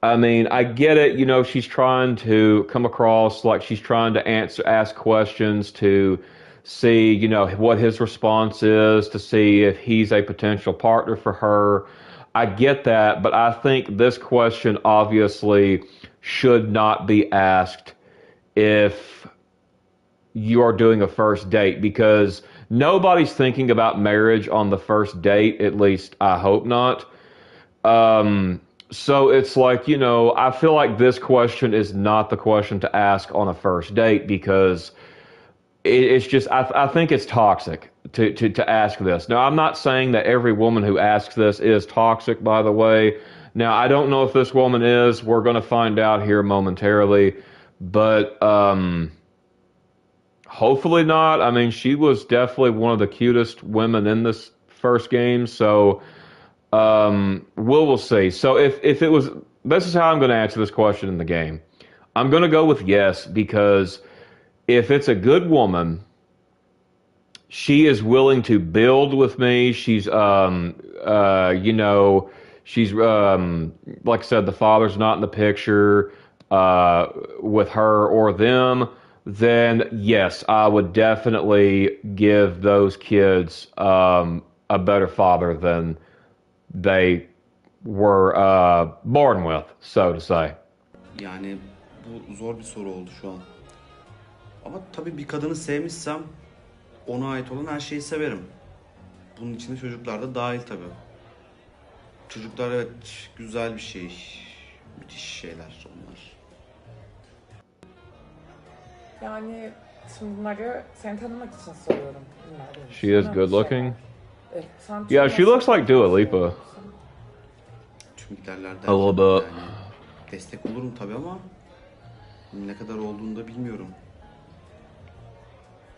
I mean, I get it, you know, she's trying to come across like she's trying to ask questions to see, you know, what his response is, to see if he's a potential partner for her. I get that, but I think this question obviously should not be asked if you are doing a first date because nobody's thinking about marriage on the first date, at least I hope not. So it's like, you know, I feel like this question is not the question to ask on a first date because it's just, I think it's toxic to ask this. Now, I'm not saying that every woman who asks this is toxic, by the way. Now, I don't know if this woman is. We're going to find out here momentarily. But hopefully not. I mean, she was definitely one of the cutest women in this first game. So we'll see. So if it was, this is how I'm going to answer this question in the game. I'm going to go with yes because if it's a good woman, she is willing to build with me. She's you know, she's like I said, the father's not in the picture with her or them. Then yes, I would definitely give those kids a better father than they were born with, so to say. Yani bu zor bir soru oldu şu an. Ama tabii bir kadını sevmişsem ona ait olan her şeyi severim. Bunun içinde çocuklar da dahil tabii. Çocuklar evet güzel bir şey. Müthiş şeyler onlar. Yani şimdi bunları seni tanımak için soruyorum. Bunlar She is önemli good looking. şeyler. Sen Yeah, she looks like Dua Lipa. Tüm giderler A little bit. yani. Destek olurum tabii ama ne kadar olduğunu da bilmiyorum.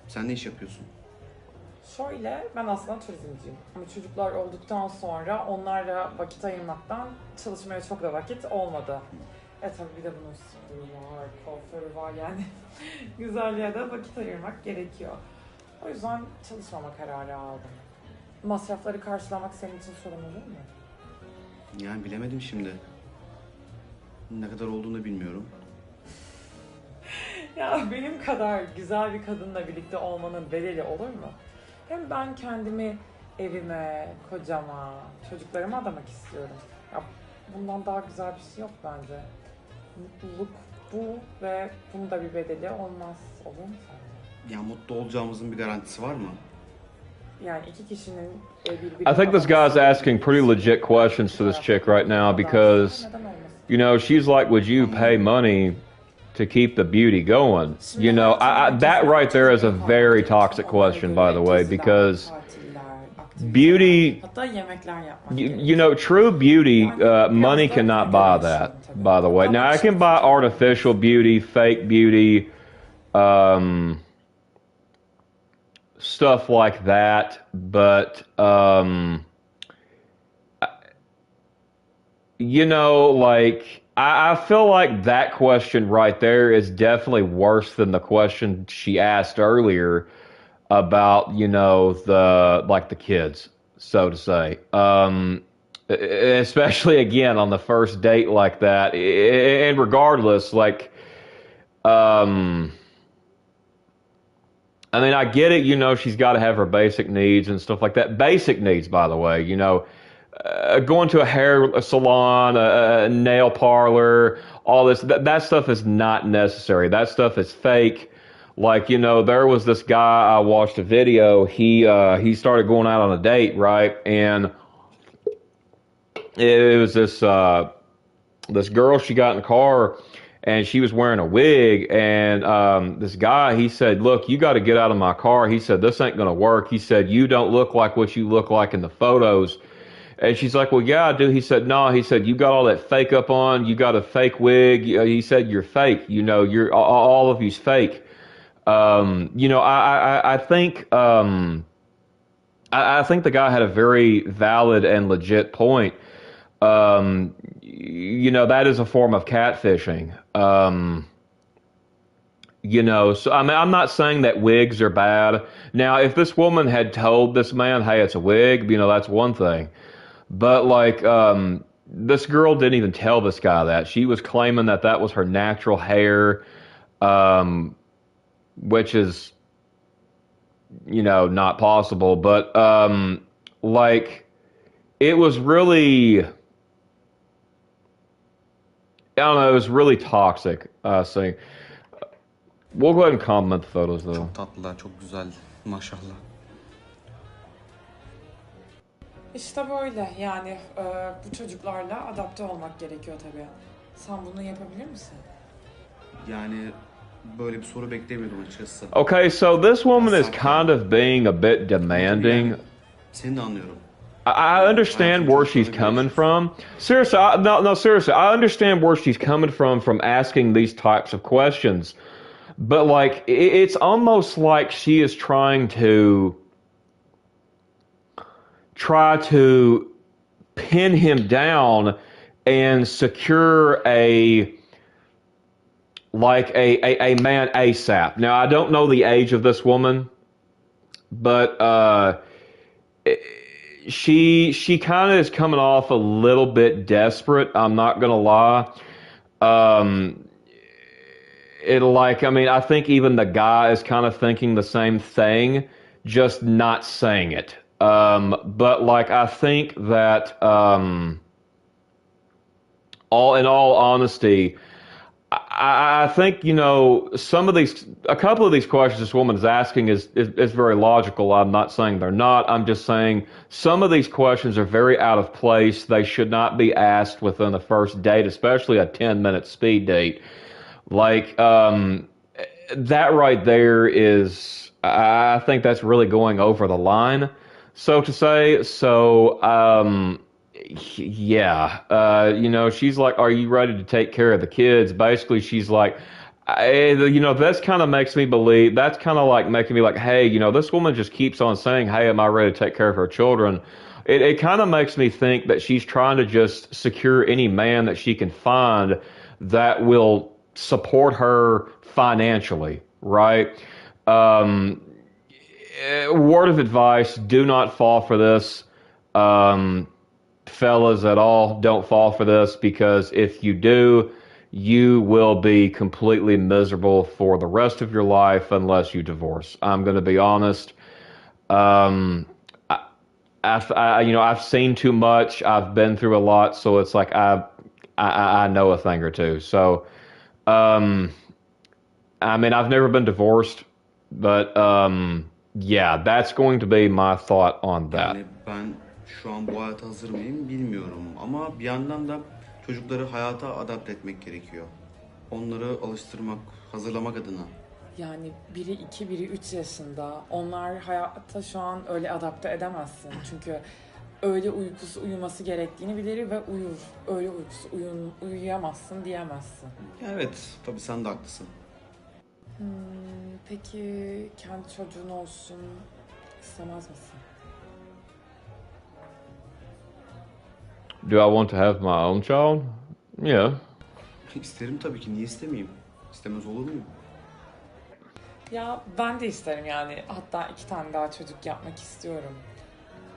Sen ne iş yapıyorsun? Şöyle, ben aslında turizmciyim. Ama çocuklar olduktan sonra onlarla vakit ayırmaktan çalışmaya çok da vakit olmadı. Tabii bir de bunun sporu var, kuaförü var yani. Güzelliğe de vakit ayırmak gerekiyor. O yüzden çalışmama kararı aldım. Masrafları karşılamak senin için sorun olur mu? Yani bilemedim şimdi. Ne kadar olduğunu da bilmiyorum. Ya benim kadar güzel bir kadınla birlikte olmanın bedeli olur mu? Hem ben kendimi evime, kocama, çocuklarıma adamak istiyorum. Ya bundan daha güzel bir şey yok bence. Mutluluk bu ve bunun da bir bedeli olmaz. Olur mu sence? Ya mutlu olacağımızın bir garantisi var mı? Yani iki kişinin birbirine I think this guy's asking pretty legit questions to this chick right now because, you know, she's like, would you pay money to keep the beauty going? You know, that right there is a very toxic question, by the way, because beauty, Hatta yemekler yapmak you know, true beauty, money cannot buy that, by the way. Now, I can buy artificial beauty, fake beauty, stuff like that, but you know, like I feel like that question right there is definitely worse than the question she asked earlier about, you know, the like the kids, so to say. Especially again on the first date like that, and regardless, like, um, I mean, I get it. You know, she's got to have her basic needs and stuff like that. Basic needs, by the way. You know, going to a hair salon, a nail parlor, all this, that stuff is not necessary. That stuff is fake. Like, you know, there was this guy, I watched a video. He started going out on a date, right? And it was this girl, she got in the car and she was wearing a wig, and this guy, he said, look, you got to get out of my car. He said, this ain't going to work. He said, you don't look like what you look like in the photos. And she's like, well, yeah, I do. He said, no. He said, you got all that fake up on. You got a fake wig. He said, you're fake. You know, you're all of you's fake. You know, I think I think the guy had a very valid and legit point. You know, that is a form of catfishing. You know, so I mean, I'm not saying that wigs are bad. Now, if this woman had told this man, hey, it's a wig, you know, that's one thing. But like, this girl didn't even tell this guy that. She was claiming that that was her natural hair, um, which is, you know, not possible. But like, it was really, I don't know, it was really toxic. Saying, we'll go ahead and compliment the photos though. Çok tatlılar, çok güzel. Maşallah. İşte böyle yani bu çocuklarla adapte olmak gerekiyor tabii. Sen bunu yapabilir misin? Yani böyle bir soru beklemiyordum açıkçası. Okay, so this woman is kind of being a bit demanding. Yani seni de anlıyorum. I understand where she's coming from. Seriously, no, seriously, I understand where she's coming from asking these types of questions. But like, it's almost like she is trying to pin him down and secure a man ASAP. Now, I don't know the age of this woman, but she kind of is coming off a little bit desperate. I'm not gonna lie. I mean, I think even the guy is kind of thinking the same thing, just not saying it. But like, I think that, in all honesty, I think, you know, a couple of these questions this woman is asking is very logical. I'm not saying they're not. I'm just saying some of these questions are very out of place. They should not be asked within the first date, especially a 10-minute speed date. Like, that right there is, I think that's really going over the line, so to say. So, yeah, you know, she's like, are you ready to take care of the kids? Basically, she's like, you know, that's kind of like making me like, hey, you know, this woman just keeps on saying, hey, am I ready to take care of her children? It kind of makes me think that she's trying to just secure any man that she can find that will support her financially, right? Word of advice, do not fall for this. Fellas at all, don't fall for this, because if you do, you will be completely miserable for the rest of your life unless you divorce. I'm going to be honest. You know, I've seen too much. I've been through a lot, so it's like I know a thing or two. So, I mean, I've never been divorced, but yeah, that's going to be my thought on that. Yani ben şu an bu hayata hazır mıyım bilmiyorum. Ama bir yandan da çocukları hayata adapte etmek gerekiyor. Onları alıştırmak, hazırlamak adına. Yani biri 2, biri 3 yaşında. Onlar hayata şu an öyle adapte edemezsin. Çünkü öyle uykusu uyuması gerektiğini bilir ve uyur. Öyle uykusu uyuyamazsın diyemezsin. Evet, tabii sen de haklısın. Peki kendi çocuğun olsun istemez misin? Do I want to have my own child? Yeah. İsterim tabii ki. Niye istemeyeyim? İstemez olur muyum? Ya ben de isterim yani. Hatta 2 tane daha çocuk yapmak istiyorum.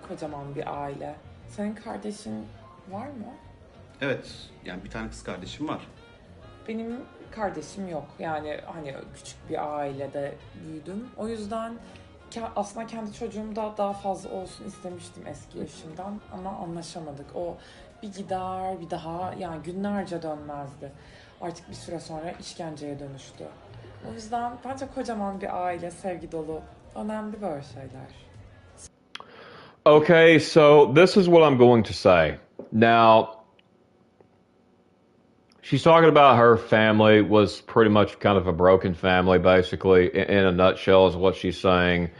Kocaman bir aile. Senin kardeşin var mı? Evet. Yani bir tane kız kardeşim var. Benim kardeşim yok. Yani hani küçük bir ailede büyüdüm. O yüzden aslında kendi çocuğum da daha fazla olsun istemiştim eski eşimden. Ama anlaşamadık. O bir gider bir daha yani günlerce dönmezdi. Artık bir süre sonra işkenceye dönüştü. O yüzden bence kocaman bir aile, sevgi dolu, önemli böyle şeyler. Okay, so this is what I'm going to say. Now, she's talking about her family was pretty much kind of a broken family, basically, in a nutshell, is what she's saying.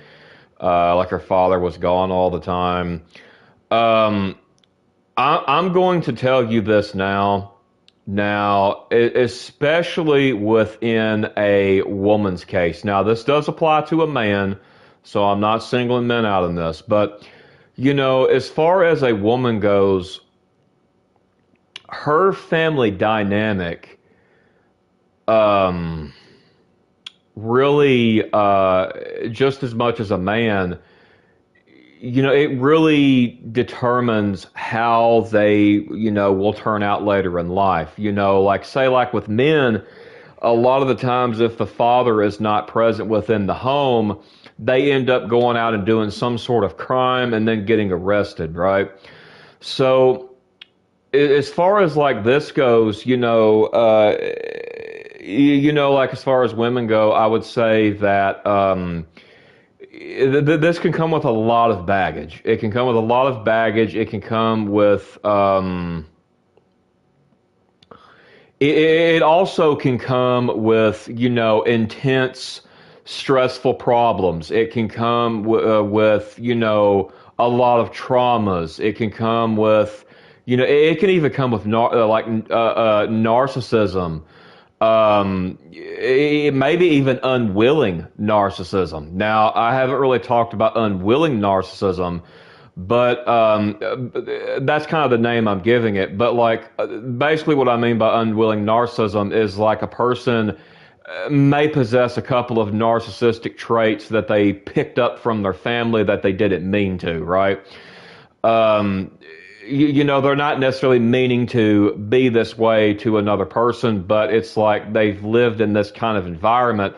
Like her father was gone all the time. Um, I'm going to tell you this now. Now, especially within a woman's case. Now, this does apply to a man, so I'm not singling men out in this. But, you know, as far as a woman goes, her family dynamic um, really, just as much as a man, you know, it really determines how they, you know, will turn out later in life. You know, like say like with men, a lot of the times if the father is not present within the home, they end up going out and doing some sort of crime and then getting arrested, right? So as far as like this goes, you know, like as far as women go, I would say that this can come with a lot of baggage. It can come with a lot of baggage. It can come with it also can come with, you know, intense, stressful problems. It can come with, you know, a lot of traumas. It can come with, you know, it can even come with narcissism. Maybe even unwilling narcissism. Now, I haven't really talked about unwilling narcissism, but that's kind of the name I'm giving it. But like, basically, what I mean by unwilling narcissism is like a person may possess a couple of narcissistic traits that they picked up from their family that they didn't mean to, right? Um, you know, they're not necessarily meaning to be this way to another person, but it's like they've lived in this kind of environment,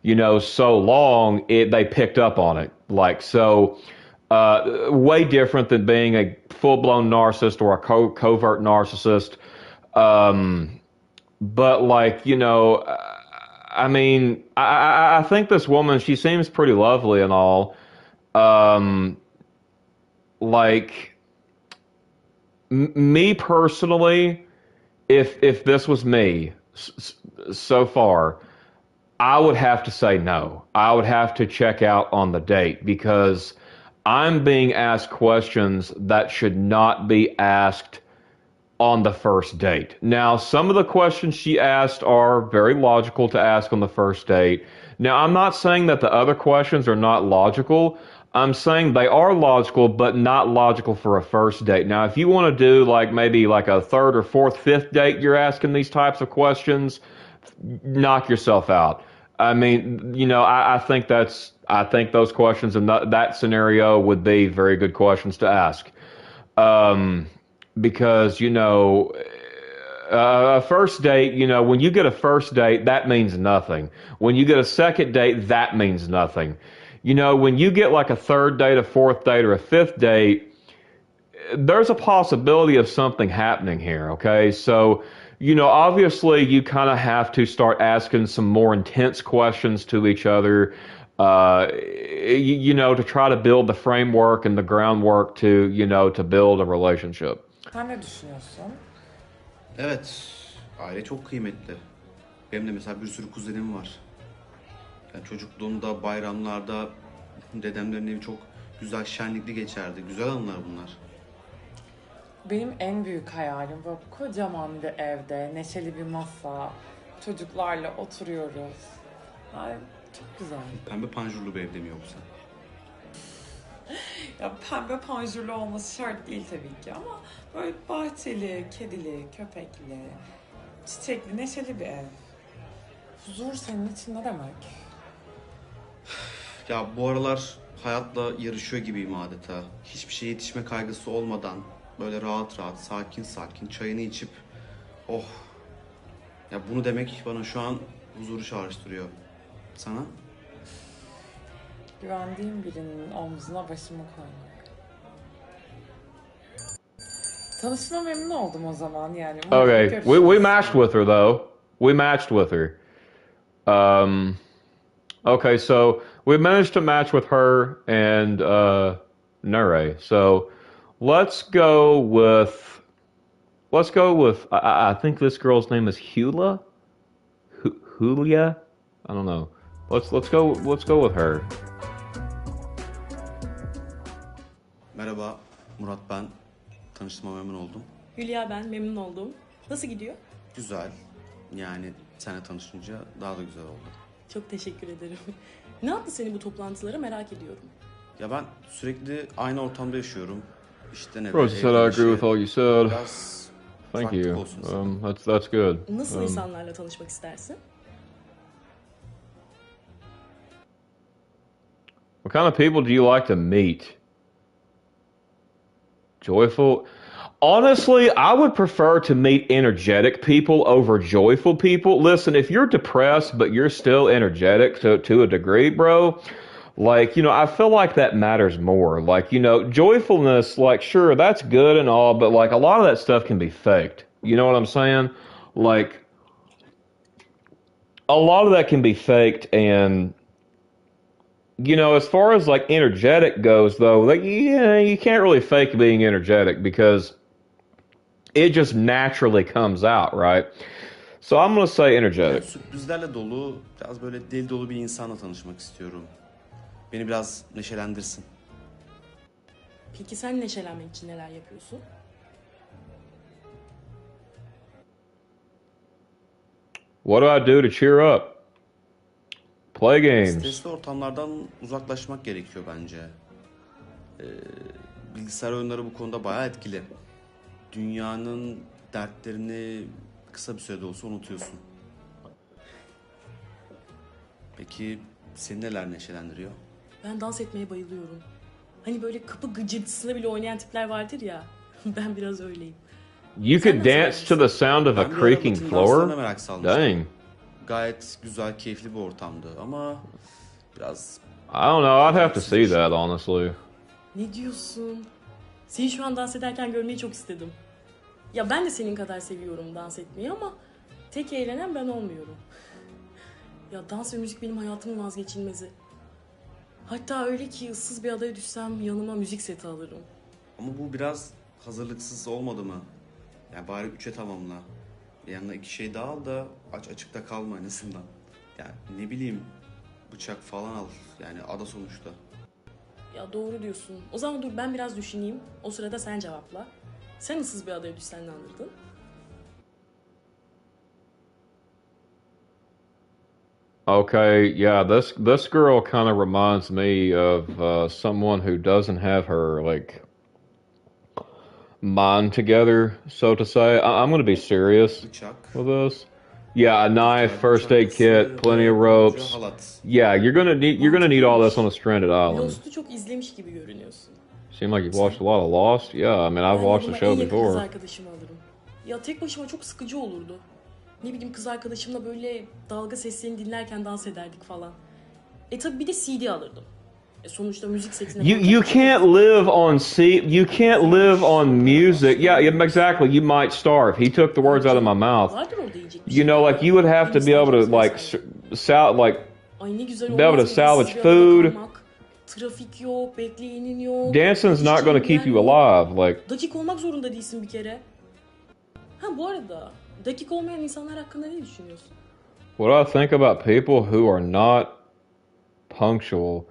you know, so long, they picked up on it. Like, so, way different than being a full-blown narcissist or a covert narcissist. But like, you know, I mean, I think this woman, she seems pretty lovely and all. Um, like, me personally, if this was me so far, I would have to say no. I would have to check out on the date because I'm being asked questions that should not be asked on the first date. Now, some of the questions she asked are very logical to ask on the first date. Now, I'm not saying that the other questions are not logical. I'm saying they are logical, but not logical for a first date. Now, if you want to do like maybe like a third or fourth, fifth date, you're asking these types of questions, knock yourself out. I mean, you know, I think those questions in that scenario would be very good questions to ask. Um, because, you know, a first date, you know, when you get a first date, that means nothing. When you get a second date, that means nothing. You know, when you get like a third date, a fourth date, or a fifth date, there's a possibility of something happening here, okay? So, you know, obviously you kind of have to start asking some more intense questions to each other, you know, to try to build the framework and the groundwork to, you know, to build a relationship. Sen ne düşünüyorsun? Evet, aile çok kıymetli. Benim de mesela bir sürü kuzenim var. Yani çocukluğumda, bayramlarda dedemlerin evi çok güzel, şenlikli geçerdi. Güzel anılar bunlar. Benim en büyük hayalim böyle kocaman bir evde, neşeli bir masa, çocuklarla oturuyoruz. Ay, çok güzel. Pembe panjurlu bir evde mi yoksa? Ya pembe panjurlu olması şart değil tabii ki ama böyle bahçeli, kedili, köpekli, çiçekli, neşeli bir ev. Huzur senin için ne demek? Ya bu aralar hayatla yarışıyor gibiyim adeta. Hiçbir şeye yetişme kaygısı olmadan böyle rahat rahat, sakin sakin çayını içip oh. Ya bunu demek bana şu an huzuru çağrıştırıyor. Sana? Güvendiğim birinin omzuna başımı koymak. Tanışma memnun oldum o zaman yani. Umarım Okay, we görüşürüz. matched with her though. We matched with her. Okay, so we managed to match with her and Nure. So let's go with I think this girl's name is Hula. Julia. I don't know. Let's go with her. Merhaba, Murat ben. Tanıştığıma memnun oldum. Hülya ben, memnun oldum. Nasıl gidiyor? Güzel. Yani seninle tanışınca daha da güzel oldu. Çok teşekkür ederim. Ne yaptı seni bu toplantılara merak ediyorum. Ya ben sürekli aynı ortamda yaşıyorum. İşte ne Rose said I agree with all you said. Biraz Thank farklılık you. olsun istedim. That's good. Nasıl insanlarla tanışmak istersin? What kind of people do you like to meet? Joyful. Honestly, I would prefer to meet energetic people over joyful people. Listen, if you're depressed but you're still energetic to a degree, bro, like, I feel like that matters more. Like, joyfulness, like, sure, that's good and all, but like a lot of that stuff can be faked. You know what I'm saying? Like, a lot of that can be faked, and as far as like energetic goes, though, like you can't really fake being energetic because it just naturally comes out, right? So I'm gonna say Yani energetic. sürprizlerle dolu, biraz böyle deli dolu bir insanla tanışmak istiyorum. Beni biraz neşelendirsin. Peki sen neşelenmek için neler yapıyorsun? What do I do to cheer up? Play games. Stresli ortamlardan uzaklaşmak gerekiyor bence. Bilgisayar oyunları bu konuda bayağı etkili. Dünyanın dertlerini kısa bir sürede olsa unutuyorsun. Peki seni neler neşelendiriyor? Ben dans etmeye bayılıyorum. Hani böyle kapı gıcırtısına bile oynayan tipler vardır ya. Ben biraz öyleyim. You Sen could nasıl dance to the sound of a Ben bir ara creaking Latin danslarına floor? merak salmıştım. Dang. Gayet güzel, keyifli bir ortamdı ama biraz I don't know. I'd have to see that, honestly. Ne diyorsun? Seni şu an dans ederken görmeyi çok istedim. Ya ben de senin kadar seviyorum dans etmeyi ama tek eğlenen ben olmuyorum. Ya dans ve müzik benim hayatımın vazgeçilmezi. Hatta öyle ki ıssız bir adaya düşsem yanıma müzik seti alırım. ama bu biraz hazırlıksız olmadı mı? Yani bari 3'e tamamla. Yanına 2 şey daha al da açıkta kalma en azından. Yani ne bileyim bıçak falan al. Yani ada sonuçta. Ya doğru diyorsun. O zaman dur ben biraz düşüneyim. O sırada sen cevapla. Sen ıssız bir adaya düşsen ne alırdın? Okay, yeah, this girl kind of reminds me of someone who doesn't have her like mind together, so to say. I'm going to be serious Bıçak, with this. Yeah, a knife, rüzgar first aid bıçaklısı kit, plenty ve of uca ropes. halat. Yeah, you're gonna need all this on a stranded island. Lost'u çok izlemiş gibi görünüyorsun. Seem like you've watched a lot of Lost. Yeah, I mean I've Ben watched the yanıma show en yakın kız before. arkadaşımı alırım. Ya tek başıma çok sıkıcı olurdu. Ne bileyim kız arkadaşımla böyle dalga seslerini dinlerken dans ederdik falan. Tabi bir de CD alırdım. Sonuçta müzik setine... You can't live on you can't live on music. Yeah, exactly. You might starve. He took the words out of my mouth. Vardır orada yiyecek bir You know, şeyler. like you would have to be able to like like Ay ne güzel be able to olmaz mı? salvage Issız bir adada food. kalmak. Trafik yok, bekleyenin yok. dancing's not going to keep you yok. alive. Like Dakik olmak zorunda değilsin bir kere. Ha bu arada dakik olmayan insanlar hakkında ne düşünüyorsun? what I think about people who are not punctual.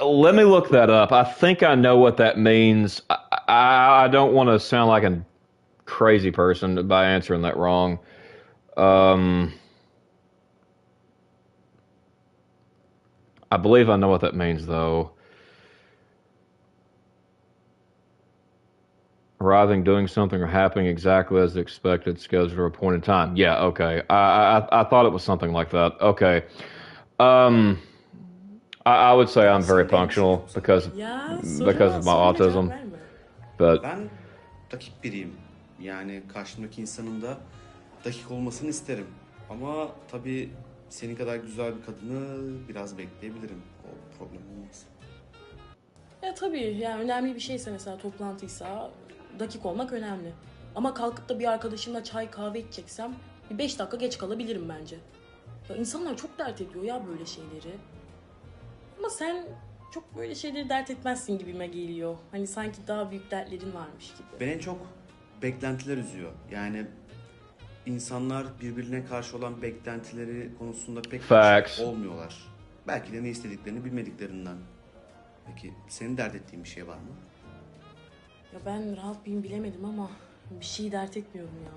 Let me look that up. I think I know what that means. I don't want to sound like a crazy person by answering that wrong. I believe I know what that means, though. arriving, doing something, or happening exactly as expected, scheduled or appointed time. Yeah, okay. I thought it was something like that. Okay. Um, I would say I'm very Dersindeymiş mi punctual yoksa? Ya because soruma, of my soruma cevap autism, verme. but Ben dakik biriyim. Yani karşımdaki insanın da dakik olmasını isterim. Ama tabii senin kadar güzel bir kadını biraz bekleyebilirim. O problem olmaz. Ya tabii yani önemli bir şeyse mesela toplantıysa dakik olmak önemli. Ama kalkıp da bir arkadaşımla çay kahve içeceksem bir 5 dakika geç kalabilirim bence. Ya insanlar çok dert ediyor ya böyle şeyleri. Ama sen çok böyle şeyleri dert etmezsin gibime geliyor. Hani sanki daha büyük dertlerin varmış gibi. Beni en çok beklentiler üzüyor. Yani insanlar birbirine karşı olan beklentileri konusunda pek Facts. açık olmuyorlar. Belki de ne istediklerini bilmediklerinden. Peki senin dert ettiğin bir şey var mı? Ya ben rahat mıyım bilemedim ama bir şey dert etmiyorum ya.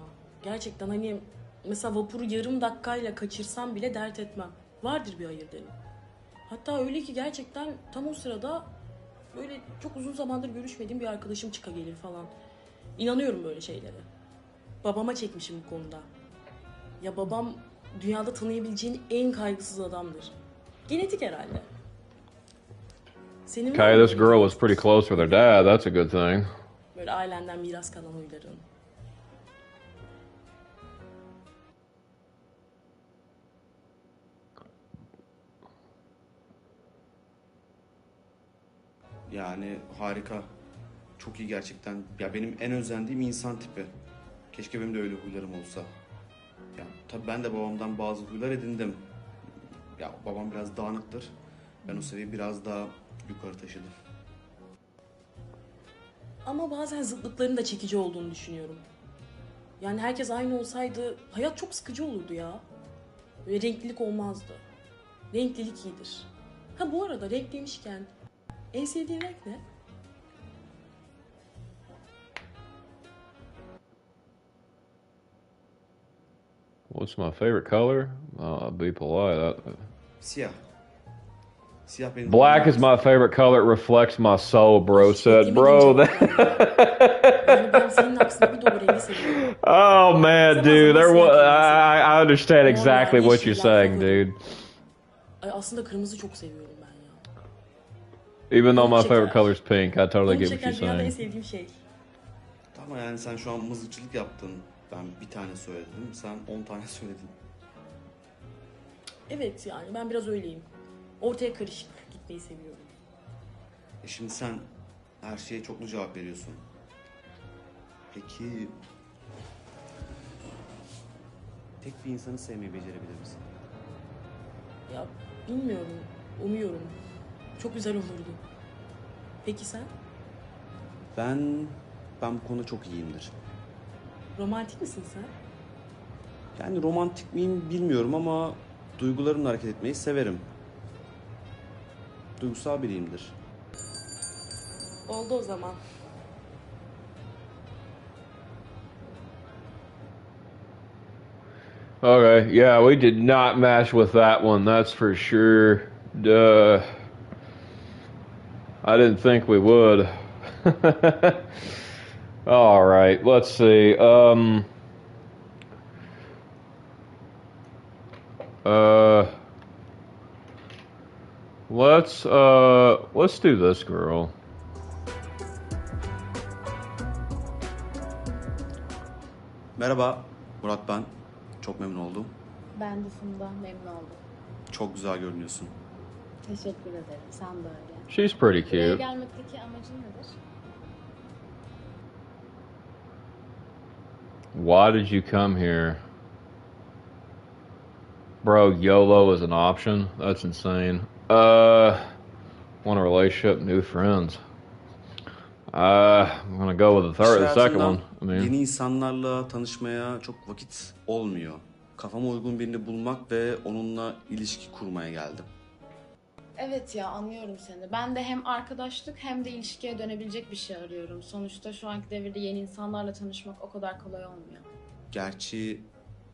Gerçekten hani mesela vapuru yarım dakikayla kaçırsam bile dert etmem. Vardır bir hayır derim. Hatta öyle ki gerçekten tam o sırada böyle çok uzun zamandır görüşmediğim bir arkadaşım çıka gelir falan. İnanıyorum böyle şeylere. Babama çekmişim bu konuda. Ya babam dünyada tanıyabileceğin en kaygısız adamdır. Genetik herhalde. Senin var okay, mı this böyle girl was pretty close with her dad. That's a good thing. böyle ailenden miras kalan huyların? Yani harika. Çok iyi gerçekten. Ya benim en özendiğim insan tipi. Keşke benim de öyle huylarım olsa. Ya tabii ben de babamdan bazı huylar edindim. Ya babam biraz dağınıktır. Ben o seviyeyi biraz daha yukarı taşıdım. Ama bazen zıtlıkların da çekici olduğunu düşünüyorum. Yani herkes aynı olsaydı hayat çok sıkıcı olurdu ya. Böyle renklilik olmazdı. Renklilik iyidir. Ha bu arada renk demişken en sevdiğin renk ne? What's my favorite color? Be polite. Siyah. Siyah benim Black is my favorite color. It reflects my soul, bro said. Bro, Yani ben senin aksine bir dolu rengi seviyorum. oh man, Zaman dude, zaman there siyah was. giymeyi I understand Mor, exactly what you're yeşiller, saying, favorim. dude. Ay aslında kırmızı çok seviyorum ben ya. Even though my Pamuk favorite şeker. color is pink, I totally Pamuk get what şeker you're dünyada en saying. sevdiğim şey. Ama yani sen şu an mızıkçılık yaptın. Ben bir tane söyledim. Sen 10 tane söyledin. Evet yani ben biraz öyleyim. Ortaya karışık gitmeyi seviyorum. Şimdi sen her şeye çoklu cevap veriyorsun. Peki tek bir insanı sevmeyi becerebilir misin? Ya bilmiyorum, umuyorum. Çok güzel olurdu. Peki sen? Ben bu konuda çok iyiyimdir. Romantik misin sen? Yani romantik miyim bilmiyorum ama duygularımla hareket etmeyi severim. Duygusal biriyimdir. Oldu o zaman. Okay, yeah, we did not match with that one, that's for sure. Duh. I didn't think we would. All right, let's see. Uh, let's do this girl. Merhaba, Murat ben. Çok memnun oldum. Ben de Funda, memnun oldum. Çok güzel görünüyorsun. Teşekkür ederim, sen de öyle. She's pretty Buraya cute. gelmekteki amacın nedir? Why did you come here? Bro, YOLO is an option? That's insane. Want a relationship, new friends. I'm gonna go with the second one. I mean, Yeni insanlarla tanışmaya çok vakit olmuyor. Kafama uygun birini bulmak ve onunla ilişki kurmaya geldim. Evet ya, anlıyorum seni. Ben de hem arkadaşlık hem de ilişkiye dönebilecek bir şey arıyorum. Sonuçta şu anki devirde yeni insanlarla tanışmak o kadar kolay olmuyor. Gerçi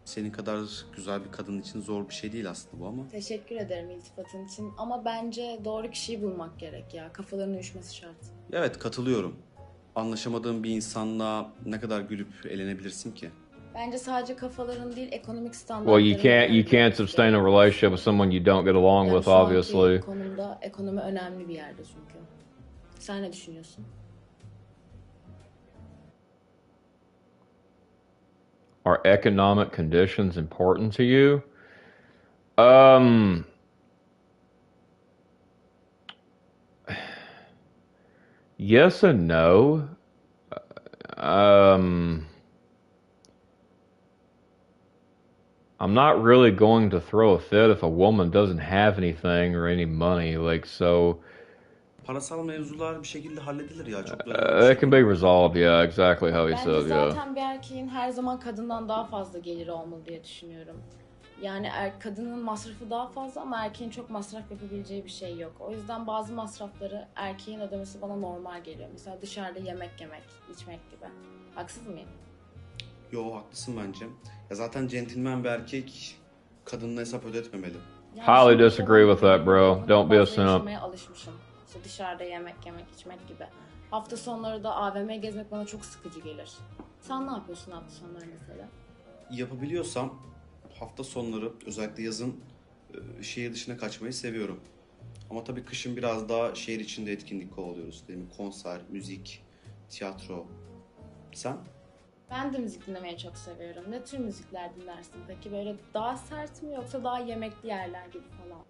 senin kadar güzel bir kadın için zor bir şey değil aslında bu ama. Teşekkür ederim iltifatın için ama bence doğru kişiyi bulmak gerek ya. Kafalarının uyuşması şart. Evet katılıyorum. Anlaşamadığın bir insanla ne kadar gülüp eğlenebilirsin ki? Bence sadece kafaların değil, ekonomik Well, standartların you can't görmemiz sustain a gerekiyor. relationship with someone you don't get along Yani with, şu anki obviously. konumda ekonomi önemli bir yerde çünkü. Sen ne düşünüyorsun? Are economic conditions important to you? Um, yes and no. Um, I'm not really going to throw a fit if a woman doesn't have anything or any money. Like, so Parasal mevzular bir şekilde halledilir ya. Çok da önemli bir şey it can değil be bence. resolved. Yeah, exactly how he Bence said. Yeah. zaten bir erkeğin her zaman kadından daha fazla geliri olmalı diye düşünüyorum. Yani kadının masrafı daha fazla ama erkeğin çok masraf yapabileceği bir şey yok. O yüzden bazı masrafları erkeğin ödemesi bana normal geliyor. Mesela dışarıda yemek yemek, içmek gibi. Haksız mıyım? Yo, haklısın bence. Ya zaten centilmen bir erkek kadınına hesap ödetmemeli. Yani Highly şimdi disagree ben with that, bro. yakından Don't be a fazla simp. yaşamaya alışmışım. İşte dışarıda yemek yemek, içmek gibi. Hafta sonları da AVM gezmek bana çok sıkıcı gelir. Sen ne yapıyorsun hafta sonları mesela? Yapabiliyorsam hafta sonları, özellikle yazın şehir dışına kaçmayı seviyorum. Ama tabii kışın biraz daha şehir içinde etkinlik kovalıyoruz, değil mi? Konser, müzik, tiyatro. Sen? Ben de müzik dinlemeyi çok seviyorum. Ne tür müzikler dinlersin peki? Böyle daha sert mi yoksa daha yemekli yerler gibi falan?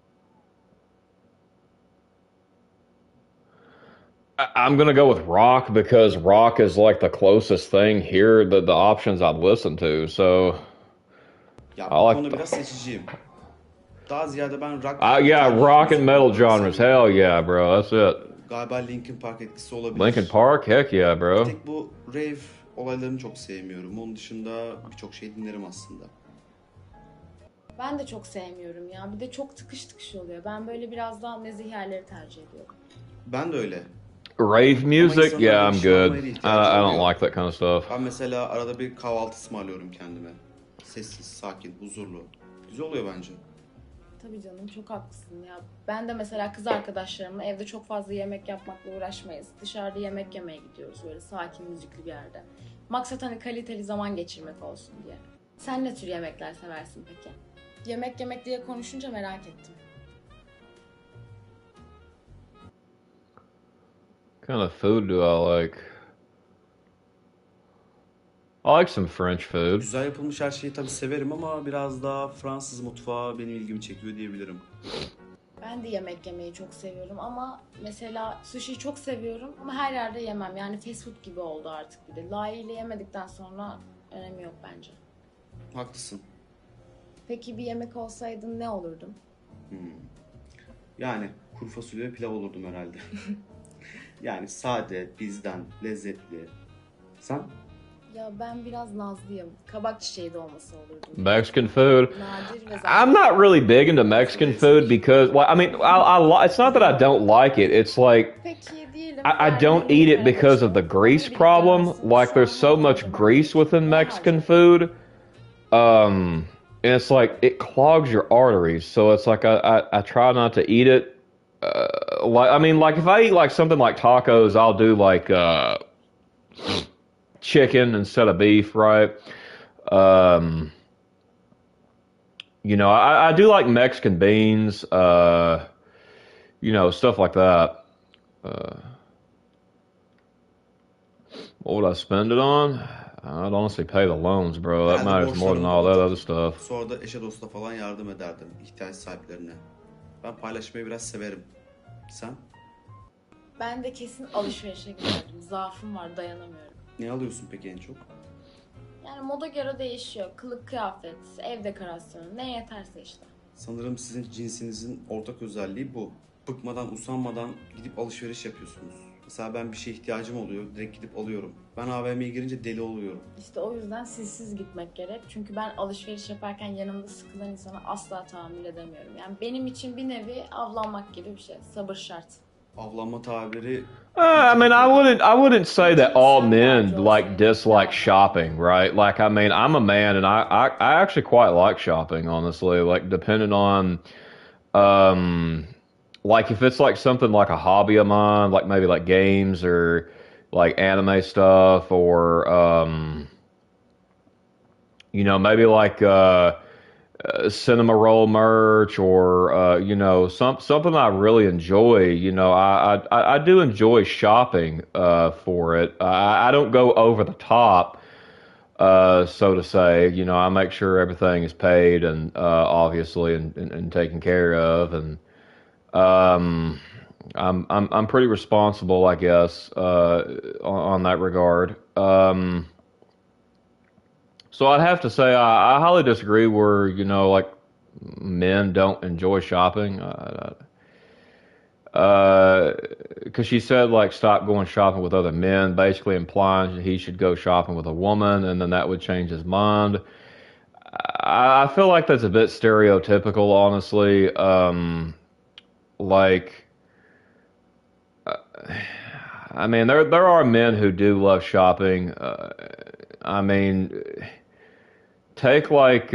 I'm gonna go with rock because rock is like the closest thing here, the options I'd listen to. So Ya I bu like konuda biraz seçiciyim. Daha ziyade ben rock, yeah, metal rock and müzik metal gruplarını genres. seviyorum. Hell yeah, bro. That's it. Galiba Linkin Park etkisi olabilir. Linkin Park, heck yeah, Bir bro. tek bu rave olaylarını çok sevmiyorum. Onun dışında birçok şey dinlerim aslında. Ben de çok sevmiyorum ya. Bir de çok tıkış tıkış oluyor. Ben böyle biraz daha nezih yerleri tercih ediyorum. Ben de öyle. Rave music, insanların yeah, I'm good. ışınlanmaya da ihtiyacı I don't oluyor. like that kind of stuff. Ben mesela arada bir kahvaltı ısmarlıyorum kendime. Sessiz, sakin, huzurlu. Güzel oluyor bence. Tabii canım, çok haklısın ya. Ben de mesela kız arkadaşlarımla evde çok fazla yemek yapmakla uğraşmayız. Dışarıda yemek yemeye gidiyoruz böyle sakin, müzikli bir yerde. Maksat hani kaliteli zaman geçirmek olsun diye. Sen ne tür yemekler seversin peki? Yemek yemek diye konuşunca merak ettim. What kind of food do I like? I like some French food. Güzel yapılmış her şeyi tabii severim ama biraz daha Fransız mutfağı benim ilgimi çekiyor diyebilirim. Ben de yemek yemeyi çok seviyorum ama mesela sushi'yi çok seviyorum ama her yerde yemem. Yani fast food gibi oldu artık bir de. Layığıyla yemedikten sonra önemi yok bence. Haklısın. Peki bir yemek olsaydın ne olurdun? Yani kuru fasulye ve pilav olurdum herhalde. Yani sade, bizden, lezzetli. Sen? Ya ben biraz nazlıyım. Kabak çiçeği dolması olurdum. Mexican food. Nadir ve I'm not really big into Mexican food because, well, I mean, it's not that I don't like it. It's like Peki diyelim. I don't eat it because of the grease problem. Like there's so much grease within Mexican food. And it's like it clogs your arteries. So it's like I try not to eat it. Like if I eat like something like tacos, I'll do like chicken instead of beef, right? I do like Mexican beans, stuff like that. What would I spend it on? I'd honestly pay the loans, bro. That Herhalde matters more than all that other stuff. Sonra da eşe dosta falan yardım ederdim ihtiyaç sahiplerine. Ben paylaşmayı biraz severim. Sen? Ben de kesin alışverişe giderdim. Zaafım var, dayanamıyorum. Ne alıyorsun peki en çok? Yani moda göre değişiyor. Kılık kıyafet, ev dekorasyonu, ne yeterse işte. Sanırım sizin cinsinizin ortak özelliği bu. Bıkmadan, usanmadan gidip alışveriş yapıyorsunuz. Mesela ben bir şeye ihtiyacım oluyor, direkt gidip alıyorum. Ben AVM'ye girince deli oluyorum. İşte o yüzden sizsiz gitmek gerek. Çünkü ben alışveriş yaparken yanımda sıkılan insana asla tahammül edemiyorum. Yani benim için bir nevi avlanmak gibi bir şey. Sabır şart. Avlanma tabiri... I mean, I wouldn't say that all men like dislike shopping, right? Like, I mean, I'm a man and I actually quite like shopping, honestly. Like, depending on, like if it's like something like a hobby of mine, like maybe like games or, like anime stuff, or maybe like cinema roll merch, or something I really enjoy. I do enjoy shopping for it. I don't go over the top, so to say. I make sure everything is paid and obviously and taken care of, and I'm pretty responsible, I guess, on that regard. So I'd have to say I highly disagree where, like men don't enjoy shopping. Because she said, like, stop going shopping with other men, basically implying he should go shopping with a woman, and then that would change his mind. I feel like that's a bit stereotypical, honestly. Like, I mean, there are men who do love shopping. I mean, take like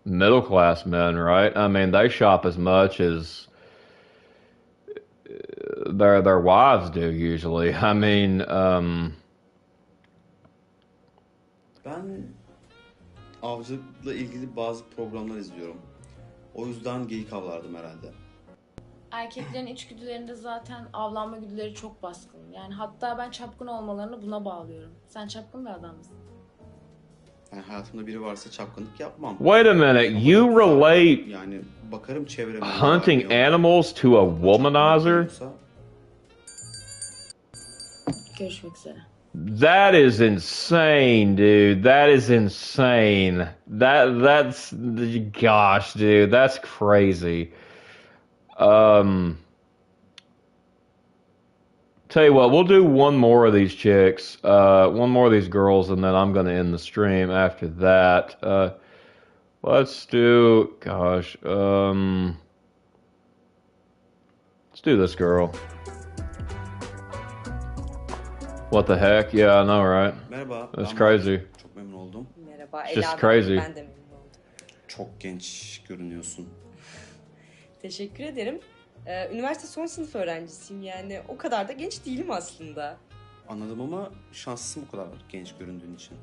middle class men, right? I mean, they shop as much as their wives do usually. I mean, Ben avcılıkla ilgili bazı programlar izliyorum. O yüzden geyik avlardım herhalde. Erkeklerin içgüdülerinde zaten avlanma güdüleri çok baskın. Yani hatta ben çapkın olmalarını buna bağlıyorum. Sen çapkın bir adam mısın? Yani hayatımda biri varsa çapkınlık yapmam. wait a minute, you relate Yani bakarım çevreme. hunting animals to a womanizer? Görüşmek üzere. That is insane, dude. That is insane. That's gosh, dude, that's crazy. Tell you what, we'll do one more of these chicks, one more of these girls, and then I'm gonna end the stream after that. Let's do, gosh, let's do this girl. What the heck? Yeah, I know, right? Merhaba. That's ben crazy. Murat. Çok memnun oldum. Merhaba. It's just Ela, crazy. ben de memnun oldum. Çok genç görünüyorsun. Teşekkür ederim. Üniversite son sınıf öğrencisiyim, yani o kadar da genç değilim aslında. Anladım ama şanslısın bu kadar genç göründüğün için.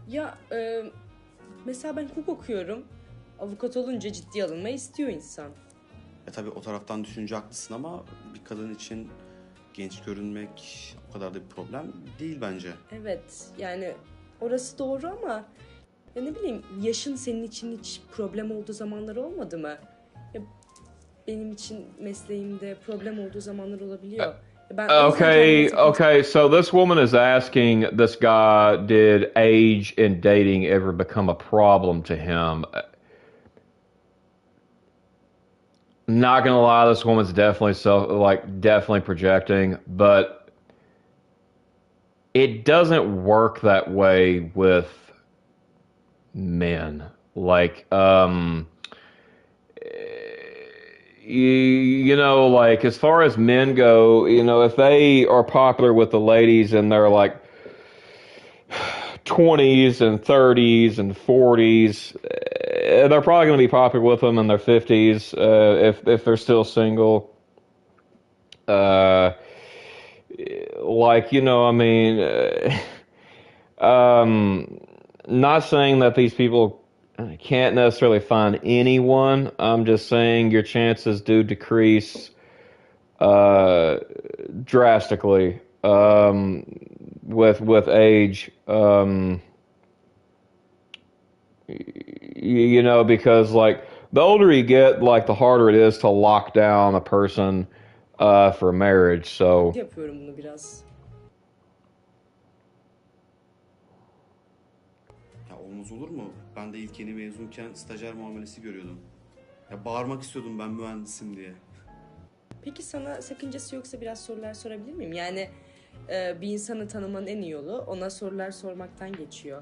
Ya mesela ben hukuk okuyorum. Avukat olunca ciddiye alınmayı istiyor insan. Tabii o taraftan düşünce haklısın ama bir kadın için genç görünmek o kadar da bir problem değil bence. Evet, yani orası doğru ama ya ne bileyim, yaşın senin için hiç problem olduğu zamanlar olmadı mı? Ya benim için mesleğimde problem olduğu zamanlar olabiliyor. Ben Okay, so this woman is asking this guy, did age in dating ever become a problem to him? Not gonna lie, this woman's definitely projecting, but it doesn't work that way with men. Like, like as far as men go, if they are popular with the ladies and they're like 20s and 30s and 40s, they're probably going to be popular with them in their 50s if they're still single. Not saying that these people can't necessarily find anyone. I'm just saying your chances do decrease drastically with age. Because like the older you get, like the harder it is to lock down a person for marriage. So yapıyorum bunu biraz. Ya olmaz olur mu? Ben de ilk yeni mezunken stajyer muamelesi görüyordum. Ya bağırmak istiyordum ben mühendisim diye. Peki sana sakıncası yoksa biraz sorular sorabilir miyim? Yani bir insanı tanımanın en iyi yolu ona sorular sormaktan geçiyor.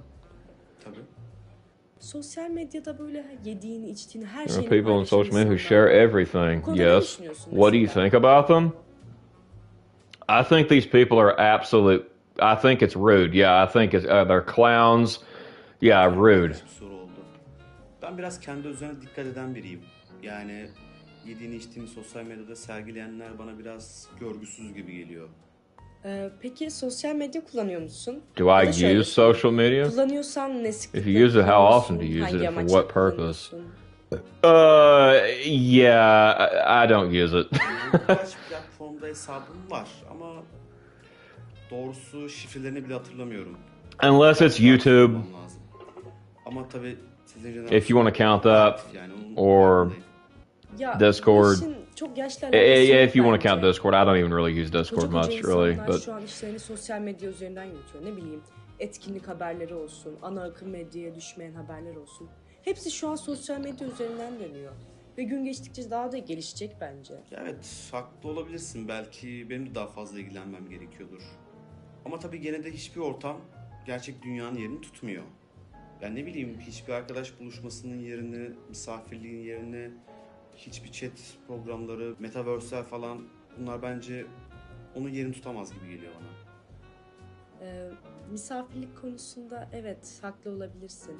Tabii. Sosyal medyada böyle yediğini, içtiğini, her there are şeyini people on social media who insanlar. share everything. Bu konuda ne Yes. düşünüyorsun What do you mesela? think about them? I think these people are absolute. I think it's rude. Yeah, I think they're clowns. Yeah, rude. Bir soru oldu. Ben biraz kendi üzerine dikkat eden biriyim. Yani yediğini içtiğini sosyal medyada sergileyenler bana biraz görgüsüz gibi geliyor. Peki sosyal medya kullanıyor musun? Do Ya I da şöyle use sorayım. social media? Kullanıyorsan ne If sıklıkla you use it, how often do kullanıyorsun? you use it Hangi and for amaçla what purpose? kullanıyorsun? Yeah, I don't use it. Benim birkaç platformda hesabım var ama doğrusu şifrelerini bile hatırlamıyorum. Unless it's YouTube, Bulmam lazım. Ama tabii sizin if you want to count that, aktif yani onun or farkındayım. Ya, Discord. bu işin çok yaşla alakası yok if you want to count bence. Discord, I don't even really use Discord Koca koca much, really. insanlar But şu an işlerini sosyal medya üzerinden yürütüyor. Ne bileyim, etkinlik haberleri olsun, ana akım medyaya düşmeyen haberler olsun. Hepsi şu an sosyal medya üzerinden dönüyor. Ve gün geçtikçe daha da gelişecek bence. Ya evet, haklı olabilirsin. Belki benim de daha fazla ilgilenmem gerekiyordur. Ama tabii gene de hiçbir ortam gerçek dünyanın yerini tutmuyor. Yani ne bileyim, hiçbir arkadaş buluşmasının yerini, misafirliğin yerini, hiçbir chat programları, metaverse'ler falan, bunlar bence onun yerini tutamaz gibi geliyor bana. Misafirlik konusunda evet, haklı olabilirsin.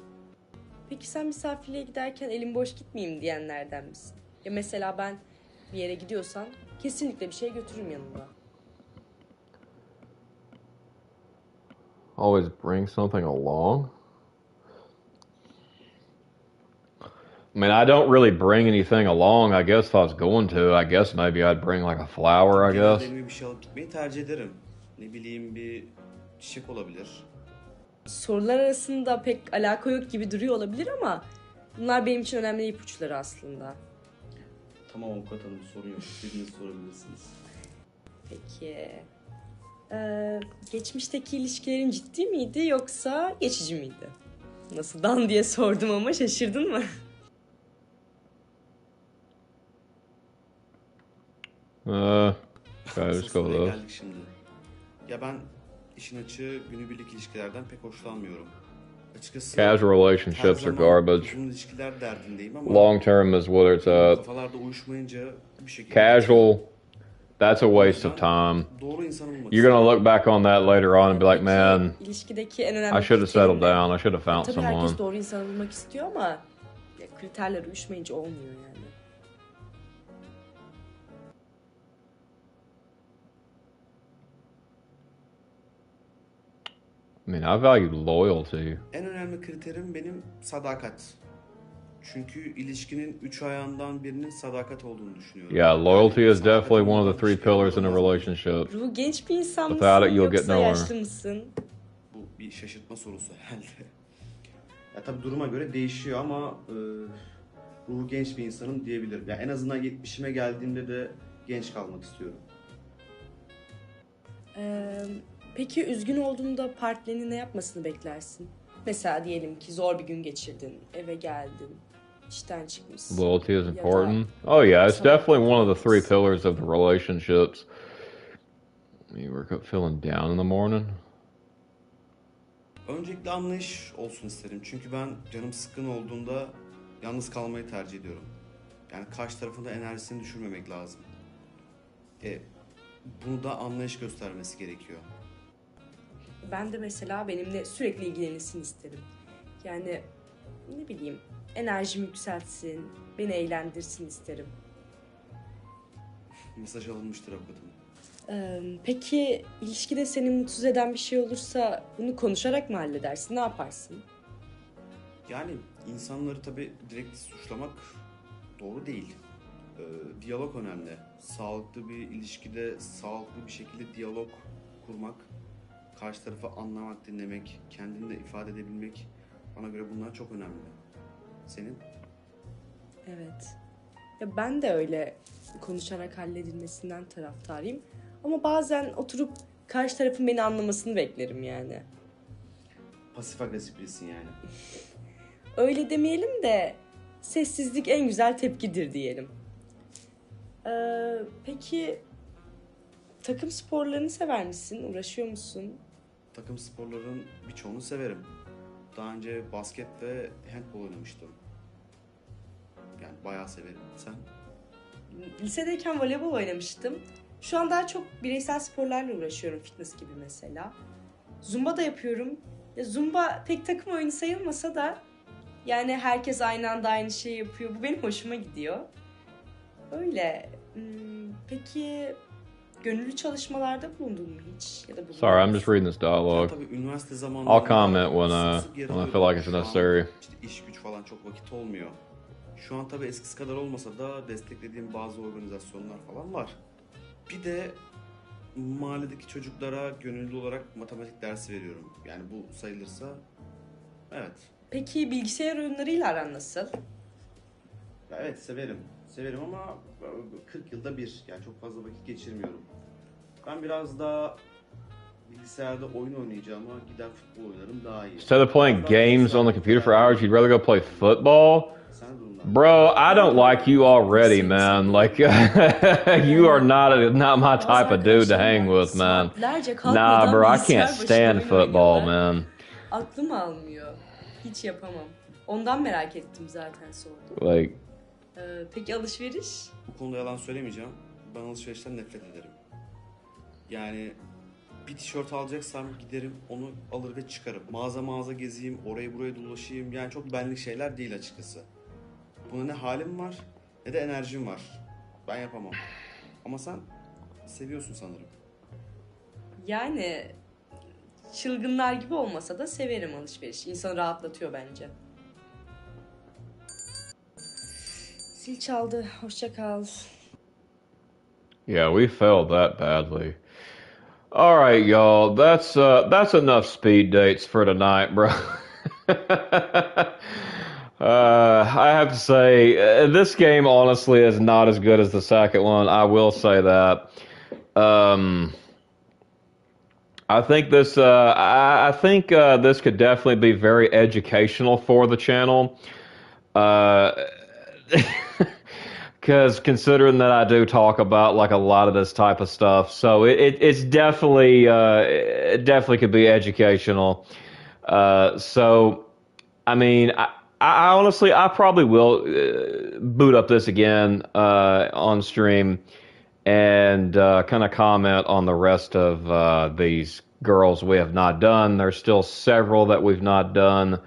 Peki sen misafirliğe giderken elim boş gitmeyeyim diyenlerden misin? Ya mesela ben bir yere gidiyorsam kesinlikle bir şey götürürüm yanımda. always bring something along. I mean, I don't really bring anything along. I guess if I was going to, I guess maybe I'd bring like a flower, I Genelde guess. elime bir şey alıp gitmeyi tercih ederim. Ne bileyim, bir çiçek olabilir. Sorular arasında pek alaka yok gibi duruyor olabilir ama bunlar benim için önemli ipuçları aslında. Tamam avukat hanım, sorun yok. İstediğinizi sorabilirsiniz. Peki. Geçmişteki ilişkilerin ciddi miydi yoksa geçici miydi? Nasıl dan diye sordum ama şaşırdın mı? Okay, Asıl let's go with soruya those. geldik şimdi. Ya ben işin açığı günübirlik ilişkilerden pek hoşlanmıyorum. Açıkçası Casual her relationships are zaman garbage. uzun ilişkiler derdindeyim ama Long term is whether it's a kafalarda uyuşmayınca bir şekilde casual, that's a waste of time. doğru insanı bulmak You're gonna istiyorum. look back on that later on and be like, man, İlişkideki en önemli I should have settled kriterin ne? down. I should have found Tabii someone. herkes doğru insanı bulmak istiyor ama ya, kriterler uyuşmayınca olmuyor yani. I mean, I value loyalty. En önemli kriterim benim sadakat. Çünkü ilişkinin üç ayağından birinin sadakat olduğunu düşünüyorum. Yeah, loyalty Yani is sadakat definitely one of olmadan the three bir şey pillars in a olmaz. relationship. Ruhu genç bir insan mısın Without it, you'll get yoksa nowhere. yaşlı mısın? Bu bir şaşırtma sorusu herhalde. Ya tabii duruma göre değişiyor ama ruhu genç bir insanım diyebilirim. Ya en azından 70'ime geldiğimde de genç kalmak istiyorum. Peki üzgün olduğunda partnerinin ne yapmasını beklersin? Mesela diyelim ki zor bir gün geçirdin, eve geldin, işten çıkmışsın. Loyalty is Ya da important. Oh yeah, it's sana definitely one of the three bakmaz. pillars of the relationships. You wake up feeling down in the morning. Öncelikle anlayış olsun isterim. Çünkü ben canım sıkkın olduğunda yalnız kalmayı tercih ediyorum. Yani karşı tarafın da enerjisini düşürmemek lazım. Bunu da anlayış göstermesi gerekiyor. Ben de mesela benimle sürekli ilgilenilsin isterim. Yani ne bileyim, enerjimi yükseltsin, beni eğlendirsin isterim. Mesaj alınmıştır avukatım. Peki ilişkide seni mutsuz eden bir şey olursa bunu konuşarak mı halledersin? Ne yaparsın? Yani insanları tabii direkt suçlamak doğru değil. Diyalog önemli. Sağlıklı bir ilişkide sağlıklı bir şekilde diyalog kurmak, karşı tarafı anlamak, dinlemek, kendini de ifade edebilmek, bana göre bunlar çok önemli. Senin? Evet. Ya ben de öyle konuşarak halledilmesinden taraftarıyım. Ama bazen oturup karşı tarafın beni anlamasını beklerim yani. Pasif agresif birisin yani. Öyle demeyelim de sessizlik en güzel tepkidir diyelim. Peki takım sporlarını sever misin? Uğraşıyor musun? Takım sporların birçoğunu severim. Daha önce basket ve handball oynamıştım. Yani bayağı severim. Sen? Lisedeyken voleybol oynamıştım. Şu an daha çok bireysel sporlarla uğraşıyorum, fitness gibi mesela. Zumba da yapıyorum. Ya Zumba pek takım oyunu sayılmasa da yani herkes aynı anda aynı şeyi yapıyor. Bu benim hoşuma gidiyor. Öyle. Peki gönüllü çalışmalarda bulundun mu hiç? Ya da bulundun Sorry, I'm mu? just reading this Ya dialogue. tabii üniversite I'll zamanlarında comment sık sık yer when I alıyordum. feel like it's Şu an necessary. işte iş güç falan çok vakit olmuyor. Şu an tabii eskisi kadar olmasa da desteklediğim bazı organizasyonlar falan var. Bir de mahalledeki çocuklara gönüllü olarak matematik dersi veriyorum. Yani bu sayılırsa evet. Peki bilgisayar oyunlarıyla aran nasıl? Ya evet severim. Severim ama 40 yılda bir. Yani çok fazla vakit geçirmiyorum. Ben biraz daha bilgisayarda oyun oynayacağıma gider futbol oynarım daha iyi. Instead of playing Biraz daha games on the computer for hours, you'd rather go play football? Sen durumlar. Bro, I don't like you already, man. Like, you are not my type of dude to hang with, man. Saatlerce Nah, kalkmadan bro, I bilgisayar can't başında stand oyun football, oynuyorlar. man. Aklım almıyor. Hiç yapamam. Ondan merak ettim zaten sordum. Like, Peki alışveriş? Bu konuda yalan söylemeyeceğim. Ben alışverişten nefret ederim. Yani bir tişört alacaksam giderim onu alır ve çıkarım. Mağaza gezeyim, orayı buraya dolaşayım. Yani çok benlik şeyler değil açıkçası. Buna ne halim var ne de enerjim var. Ben yapamam. Ama sen seviyorsun sanırım. Yani çılgınlar gibi olmasa da severim alışveriş. İnsanı rahatlatıyor bence. Zil çaldı. Hoşça kal. yeah, we failed that badly. All right, y'all. That's enough speed dates for tonight, bro. I have to say, this game honestly is not as good as the second one. I will say that. I think this. I think this could definitely be very educational for the channel. Because considering that I do talk about like a lot of this type of stuff, so it's definitely it definitely could be educational. So I mean, I honestly I probably will boot up this again on stream and kind of comment on the rest of these girls we have not done. There's still several that we've not done.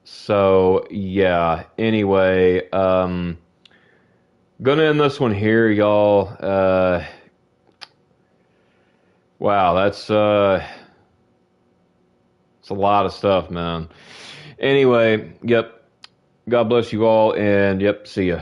So yeah. Anyway, gonna end this one here, y'all. Wow, that's it's a lot of stuff, man. Anyway, yep. God bless you all, and yep, see ya.